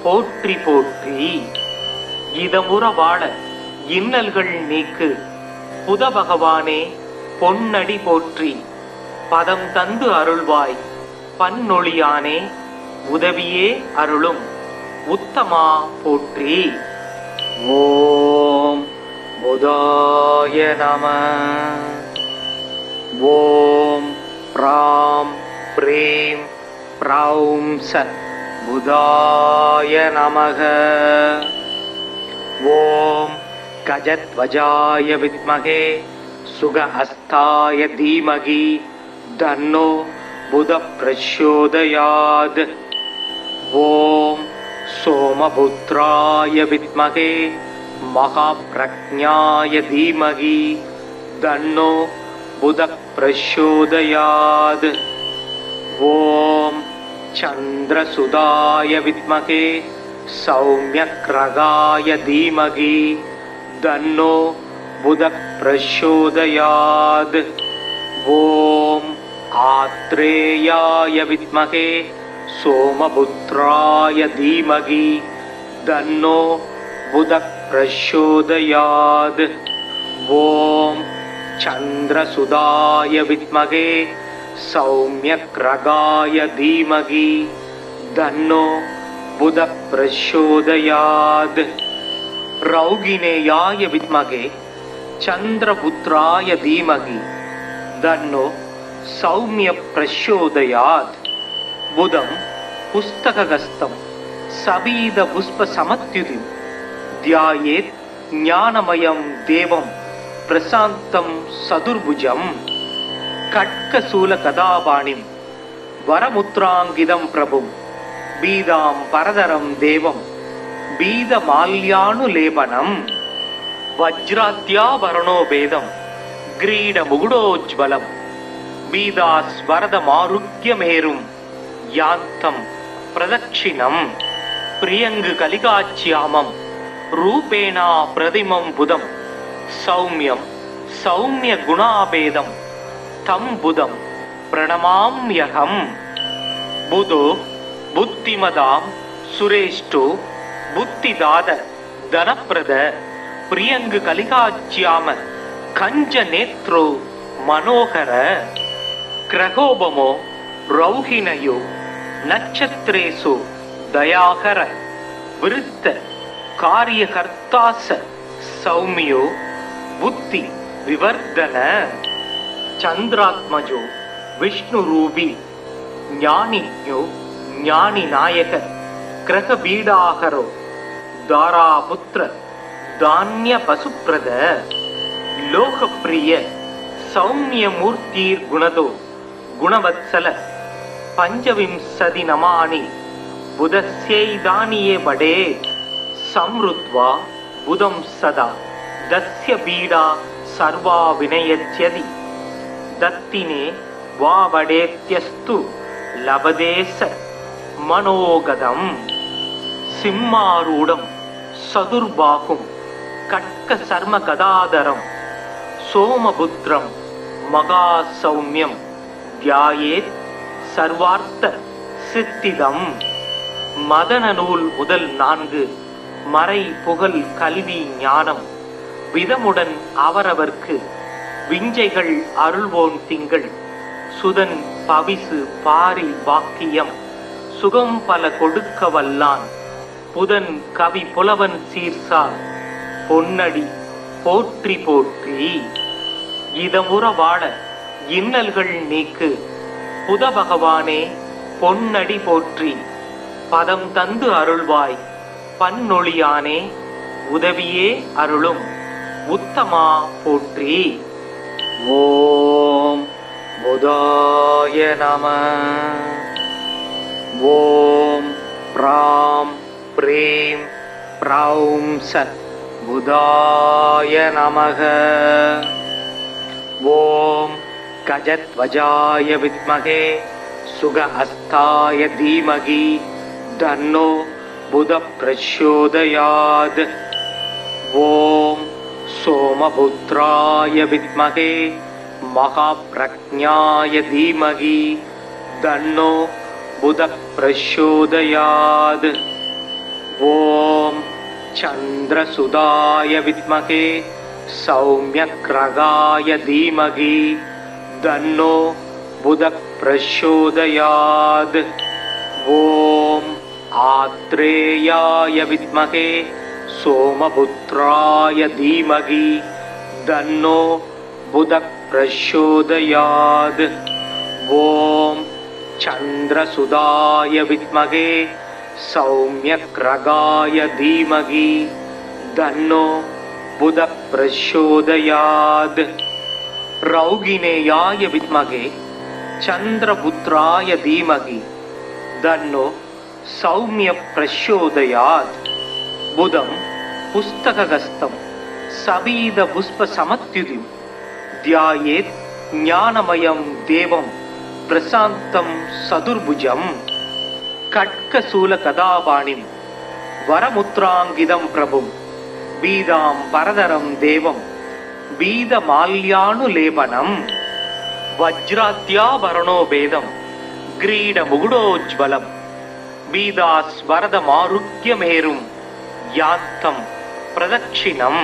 போற்றி போற்றி। இதமுற வாழ இன்னல்கள் நீக்கு புத பகவானே பொன்னடி போற்றி பதம் தந்து அருள்வாய் பன்னொழியானே உதவியே அருளும் உத்தமா போற்றி। ஓம் புதாய நம। ஓம் ப்ராம் ப்ரீம் ப்ரௌம் ச புதாய நமக। ஓம் கஜத்வஜாய வித்மகே சுகஹஸ்தாய தீமகி தன்னோ புதः பிரச்சோதயாத்। ஓம் सोमपुत्राय विद्महे महाप्रज्ञाय धीमहि तन्नो बुधः प्रचोदयात्। ओम चंद्रसुधाय विद्महे सौम्यग्रगाय धीमहि तन्नो बुधः प्रचोदयात्। ओम आत्रेयाय विद्महे सोमपुत्राय धीमहि तन्नो बुधः प्रचोदयात्। ओम चंद्रसुधाय विद्महे सौम्यग्रगाय धीमहि तन्नो बुधः प्रचोदयात्। रौगिणेयाय विद्महे चंद्रपुत्राय धीमहि तन्नो सौम्य प्रचोदयात्। बुधं पुस्तकहस्तं सबीद पुष्प समत्युतिं ध्यायेत् ज्ञानमयं देवं प्रशान्तं सदुर्भुजं। கட்கசூல கதாபாணிம் வரமுத்ராங்கிதம் பிரபும் பீதாம் பரதரம் தேவம் பீத மால்யானுலேபனம் வஜ்ராத்யாபரணோ வேதம் கிரீட முகுடோஜ்வலம் பீதாஸ்வரத மாருக்யமேரும் யாந்தம் பிரதட்சிணம் பிரியங்கு கலிகாச்சியாமம் ரூபேணா பிரதிமம் புதம் சௌமியம் சௌமிய குணாபேதம் தம் புதம் பிரணமாம்யகம் புதோ புத்திமதாம் சுரேஷ்டோ புத்திதாத தனப்பிரத பிரியங்கு கலிகாச்சியாம கஞ்ச நேத்ரோ மனோகர கிரகோபமோ ரௌஹிணயோ நட்சத்திரேசு தயாகர விருத்த காரியகர்த்தாச சௌமியோ புத்தி விவர்தன சந்திராத்மஜோ விஷ்ணுரூபி ஞானிஞோ ஞானி நாயக கிரகபீடாகரோ தாராபுத்திர தானிய பசுப்ரத லோகப்பிரிய சௌமியமூர்த்தீர் குணதோ குணவத்சல பஞ்சவிம்சதி நமானி புதஸ்யைதானியே படே சம்ருத்வா புதம் சதா தஸ்ய பீடா சர்வா வினயத்யதி தத்தினே வாவடேத்யஸ்து லபதேச மனோகதம் சிம்மாரூடம் சதுர்பாகும் கட்க சர்ம கதாதரம் சோமபுத்திரம் மகா சௌமியம் தியாயேத் சர்வார்த்த சித்திதம் மதன நூல் முதல் 4 மறை புகழ் கல்வி ஞானம் விதமுடன் அவரவர்க்கு விஞ்சைகள் அருள்வோன் திங்கள் சுதன் பவிசு பாரி வாக்கியம் சுகம் பல கொடுக்க வல்லான் புதன் கவி புலவன் சீர்சால் பொன்னடி போற்றி போற்றி இதமுற வாழ இன்னல்கள் நீக்கு புத பகவானே பொன்னடி போற்றி பதம் தந்து அருள்வாய் பன்னொழியானே உதவியே அருளும் உத்தமா போற்றி. ஓம் புதாய நம. ஓம் ப்ராம் ப்ரீம் ப்ரௌம் சத் புதாய நமக. ஓம் கஜத்வஜாய வித்மகே சுகஹஸ்தாய தீமகி தன்னோ புத பிரச்சோதயாத். ஓம் சோமபுத்ராய வித்மகே மகாப்ரக்ஞாய தீமகி தன்னோ புத பிரச்சோதயாத். ஓம் சந்திரசுதாய வித்மகே சௌமியக்ரகாய தீமகி தன்னோ புத பிரச்சோதயாத். ஓம் ஆத்ரேயாய வித்மகே சோமபுத்ராய தீமகி தன்னோ புத பிரச்சோதயாத். ஓம் சந்திரசுதாய வித்மகே சௌமியக்ரகாய தீமகி தன்னோ புத பிரச்சோதயாத். ரௌகிணேயாய வித்மகே சந்திரபுத்ராய தீமகி தன்னோ சௌமிய பிரச்சோதயாத். புதம் புஸ்தகஸ்தம் சபீத புஷ்ப சமத்யுதிம் தியாயேத் ஞானமயம் தேவம் பிரசாந்தம் சதுர்புஜம். கட்கசூல கதாபாணிம் வரமுத்ராங்கிதம் பிரபும் பீதாம் பரதரம் தேவம் பீத மால்யானுலேபனம் வஜ்ராத்யாபரணோ வேதம் கிரீட முகுடோஜ்வலம் பீதாஸ்வரத மாருக்யமேரும் யாந்தம் பிரதட்சிணம்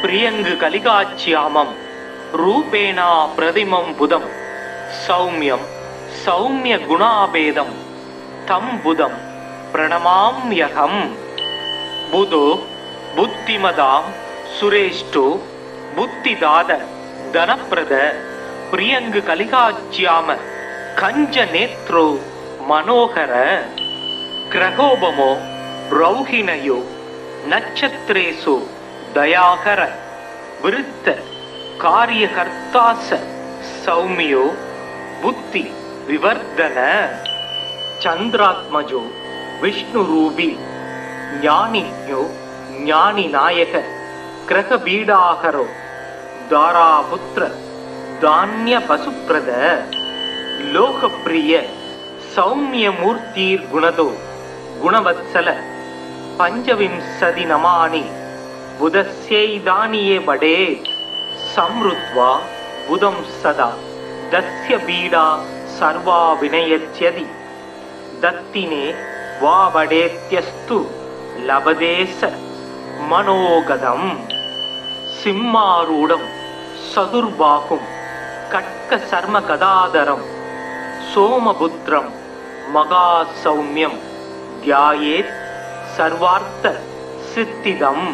பிரியங்கு கலிகாச்சியாமம் ரூபேணா பிரதிமம் புதம் சௌமியம் சௌமிய குணாபேதம் தம் புதம் பிரணமாம்யகம். புதோ புத்திமதாம் சுரேஷ்டோ புத்திதாத தனப்பிரத பிரியங்கு கலிகாச்சியாம கஞ்ச நேத்ரோ மனோகர கிரகோபமோ ரௌஹிணயோ நட்சத்திரேசு தயாகர விருத்த காரியகர்த்தாச सौम्यो बुद्धि विवर्धन चंद्रात्मजो विष्णुरूपी ज्ञानिज्ञो ज्ञानिनायक ग्रहबीडाहरो दारापुत्र धान्य पशुप्रद लोकप्रिय सौम्यमूर्तिर्गुणदो गुणवत्सल पंचविंशति नमानि बुधस्यैदानीये बडे संरुत्वा बुधं सदा दस्य पीडा सर्वा विनयत्यदि दत्तिने वा वडेत्यस्तु लभदेश मनोगदं सिंहारूढं सदुर्बाहुं कट्कसर्म गदाधरं सोमपुत्रं महासौम्यं ध्यायेत् सर्वार्थ सिद्धिदम्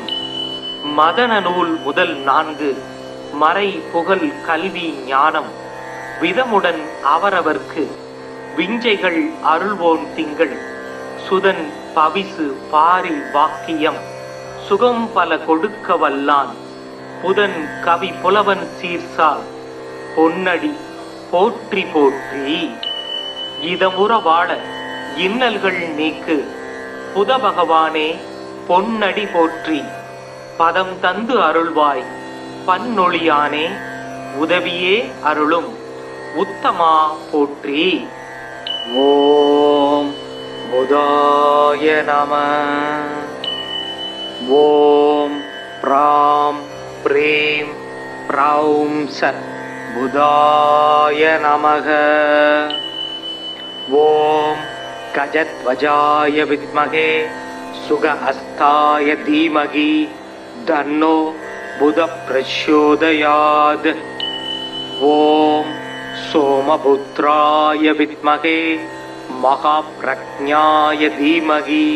மதன நூல் முதல் 4 மறை புகழ் கல்வி ஞானம் விதமுடன் அவரவர்க்கு விஞ்சைகள் அருள்வோன் திங்கள் சுதன் பவிசு பாரி வாக்கியம் சுகம் பல கொடுக்க வல்லான் புதன் கவி புலவன் சீர்சால் பொன்னடி போற்றி போற்றி இதமுற வாழ இன்னல்கள் நீக்கு புத பகவானே பொன்னடி போற்றி பதம் தந்து அருள்வாய் பன்னொழியானே உதவியே அருளும் உத்தமா போற்றி. ஓம் புதாய நம. ஓம் ப்ராம் ப்ரீம் ப்ரௌம் சத் புதாய நமக. ஓம் கஜத்வஜாய வித்மகே சுக ஹஸ்தாய தீமகி தன்னோ புத பிரச்சோதயாத். ஓம் சோமபுத்ராய வித்மகே மகாப்ரக்ஞாய தீமகி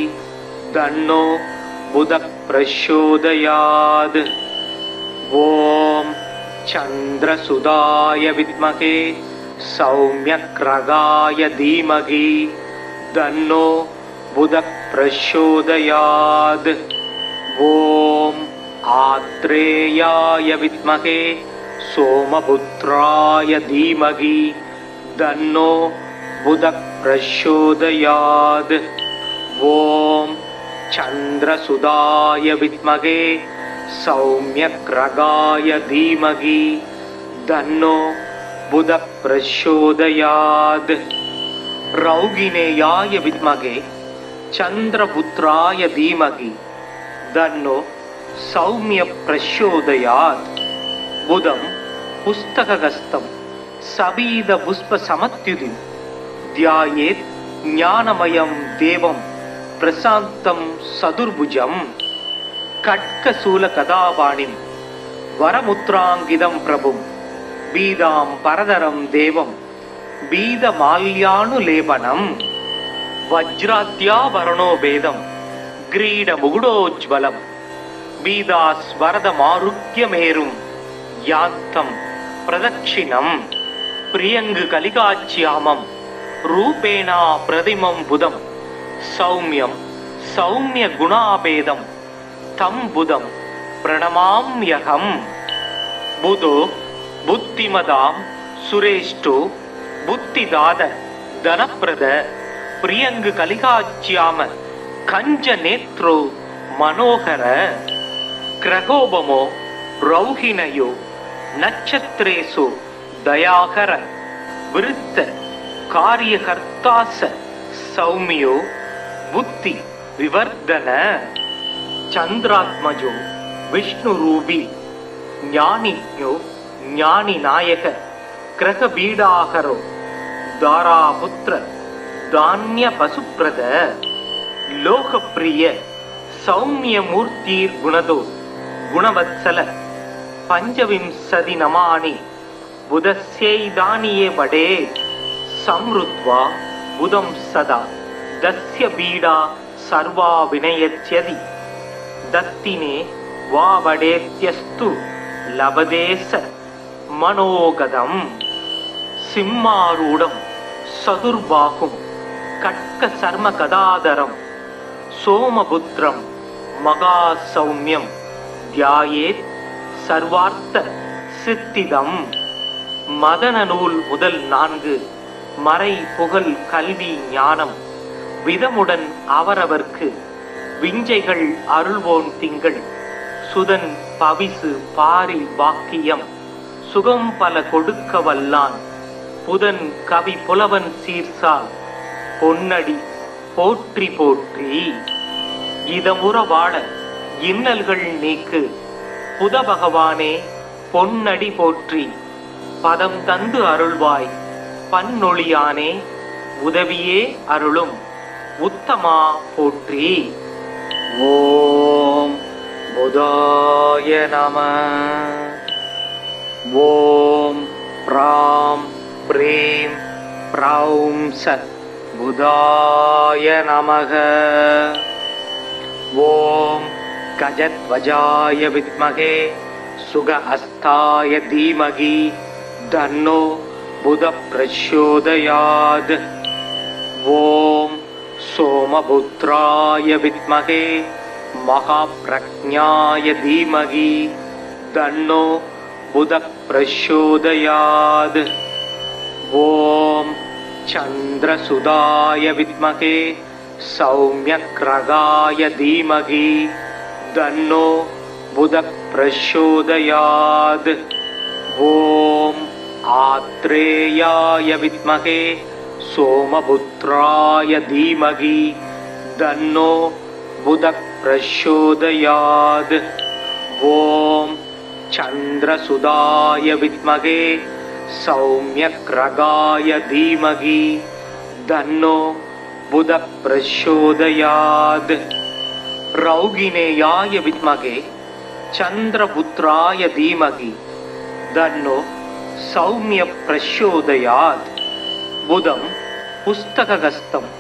தன்னோ புத பிரச்சோதயாத். ஓம் சந்திரசுதாய வித்மகே சௌம்யக்ரகாய தீமகி தன்னோ புத பிரச்சோதயாத். ஓம் ஆத்ரேயாய வித்மகே சோமபுத்ராய தீமகி தன்னோ புத பிரச்சோதயாத். ஓம் சந்திரசுதாய வித்மகே சௌம்யக்ரகாய தீமகி தன்னோ புத பிரச்சோதயாத். ரௌகிணேயாய வித்மகே சந்திரபுத்ராய தீமகி தன்னோ சௌமிய பிரச்சோதயாத். புதம் புஸ்தகஸ்தம் சபீத புஷ்ப சமத்யுதிம் தியாயேத் ஞானமயம் தேவம் பிரசாந்தம் சதுர்புஜம். கட்கசூல கதாபாணிம் வரமுத்ராங்கிதம் பிரபும் பீதாம் பரதரம் தேவம் பீதமால்யானுலேபனம். வஜ்ராத்யாபரணோ வேதம் கிரீட முகுடோஜ்வலம் பீதாஸ்வரதமாருக்யமேரும் யாந்தம் பிரதட்சிணம். பிரியங்கு கலிகாச்சியாமம் ரூபேணா பிரதிமம் புதம் சௌமியம் சௌமிய குணாபேதம் தம் புதம் பிரணமாம்யகம். புதோ புத்திமதாம் சுரேஷ்டோ புத்திதாத தனப்பிரத பிரியங்கு கலிகாச்சியாம கஞ்ச நேத்ரோ மனோகர. கிரகோபமோ ரௌஹிணயோ நட்சத்திரேசோ தயாகர விருத்த காரியகர்த்தாச சௌமியோ புத்தி விவர்தன. சந்திராத்மஜோ விஷ்ணுரூபி ஞானிஜ்ஞோ ஞானிநாயக கிரகபீடாகரோ தாராபுத்திர தான்ய பசுப்ரத. லோகப்பிரிய சௌமியமூர்த்திர்குணதோ குணவத்சல பஞ்சவிம்சதி நமானி புதஸ்யைதானியே வடே சம்ருத்வா புதம் சதா தஸ்ய பீடா சர்வா வினயத்யதி தத்தினே வா வடேத்யஸ்து லபதேச மனோகதம். சிம்மாரூடம் சதுர்பாகும் கட்க சர்ம கதாதரம் சோமபுத்ரம் மகாசௌமியம் தியாயேத் சர்வார்த்த சித்திதம். மதன நூல் முதல் 4 மறை புகழ் கல்வி ஞானம் விதமுடன் அவரவர்க்கு விஞ்சைகள் அருள்வோன் திங்கள் சுதன் பவிசு பாரி வாக்கியம் சுகம் பல கொடுக்க வல்லான் புதன் கவி புலவன் சீர்சால் பொன்னடி போற்றி போற்றி. இதமுற வாழ இன்னல்கள் நீக்கு புத பகவானே பொன்னடி போற்றி. பதம் தந்து அருள்வாய் பன்னொழியானே உதவியே அருளும் உத்தமா போற்றி. ஓம் புதாய நம. ஓம் ராம் பிரேம் பிரௌம் சத் புதாய நமக. ஓம் கஜத்வஜாய வித்மகே சுக அஸ்தாய தீமகி தன்னோ புத பிரச்சோதயாத். ஓம் சோமபுத்ராய வித்மகே மகாப்ரக்ஞாய தீமகி தன்னோ புத பிரச்சோதயாத். ஓம் சந்திரசுதாய வித்மகே சௌம்யக்ரகாய தீமகி தன்னோ புத பிரச்சோதயாத். ஓம் ஆத்ரேயாய வித்மகே சோமபுத்ராய தீமகி தன்னோ புத பிரச்சோதயாத். ஓம் சந்திரசுதாய வித்மகே சௌம்யக்ரகாய தீமகி தன்னோ புத பிரச்சோதயாத். ரௌகிணேயாய வித்மகே சந்திரபுத்ராய தீமகி தன்னோ சௌமிய பிரச்சோதயாத். புதம் புஸ்தகஸ்தம்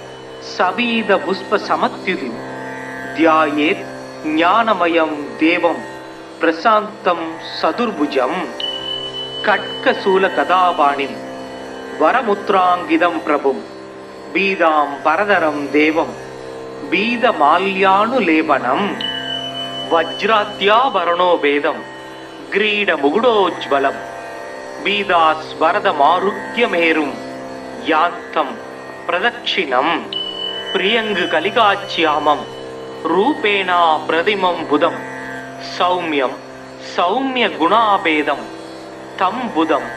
சபீத புஷ்ப சமத்யுதிம் தியாயேத் ஞானமயம் தேவம் பிரசாந்தம் சதுர்புஜம். கட்கசூல கதாபாணிம் வரமுத்ராங்கிதம் பிரபும் பீதாம் பரதரம் தேவம் பீதமால்யானுலேபனம். வஜ்ராத்யாபரணோ வேதம் கிரீட முகுடோஜ்வலம் பீதாஸ்வரதமாருக்யமேரும் யாந்தம் பிரதட்சிணம். பிரியங்கு கலிகாச்சியாமம் ரூபேணா பிரதிமம் புதம் சௌமியம் சௌமிய குணாபேதம் தம் புதம்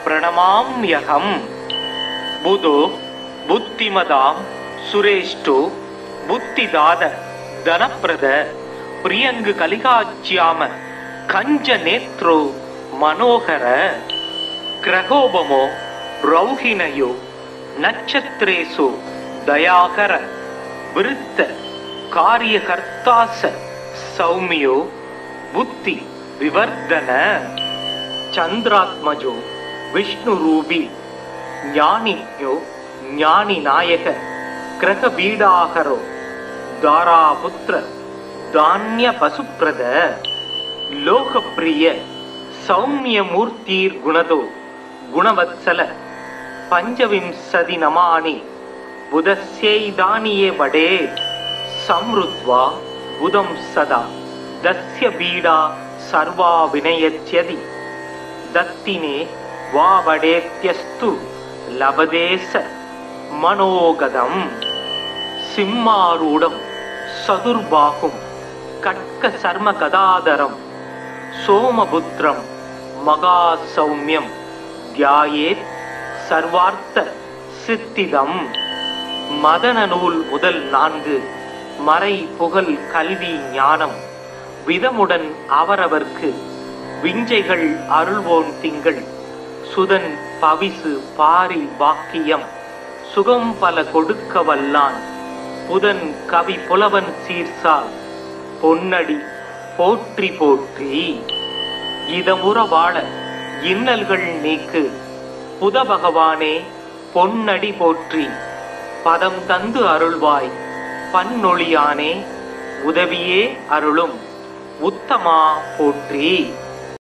பிரணமாம்யகம். புதோ புத்திமதாம் சுரேஷ்டோ புத்திதாத தனப்பிரத பிரியங்கு கலிகாச்சியாம கஞ்ச நேத்ரோ மனோகர. கிரகோபமோ ரௌஹிணயோ நட்சத்திரேசு தயாகர விருத்த காரியகர்த்தாச சௌமியோ புத்தி விவர்தன. சந்திராத்மஜோ விஷ்ணுரூபி ஞானியோ ஞானி நாயக கிரகபீடாகரோ தாராபுத்திர தானிய பசுப்ரத. லோகப்பிரிய சௌமிய மூர்த்தீர் குணதோ குணவத்சல பஞ்சவிம்சதி நமானி புதஸ்யைதானியே வடே. சம்ருத்வா புதம் சதா தஸ்ய பீடா சர்வா வினயத்யதி தத்தினே வா வடேத்யஸ்து லபதேச மனோகதம். சிம்மாரூடம் சதுர்பாகும் கட்க சர்ம கதாதரம் சோமபுத்ரம் மகா சௌமியம் தியாயேத் சர்வார்த்த சித்திதம். மதன நூல் முதல் 4 மறை புகழ் கல்வி ஞானம் விதமுடன் அவரவர்க்கு விஞ்சைகள் அருள்வோன் திங்கள் சுதன் பவிசு பாரி வாக்கியம் சுகம் பல கொடுக்க வல்லான் புதன் கவி புலவன் சீர்சால் பொன்னடி போற்றி போற்றி. இதமுற வாழ இன்னல்கள் நீக்கு புத பகவானே பொன்னடி போற்றி. பதம் தந்து அருள்வாய் பன்னொழியானே உதவியே அருளும் உத்தமா போற்றி.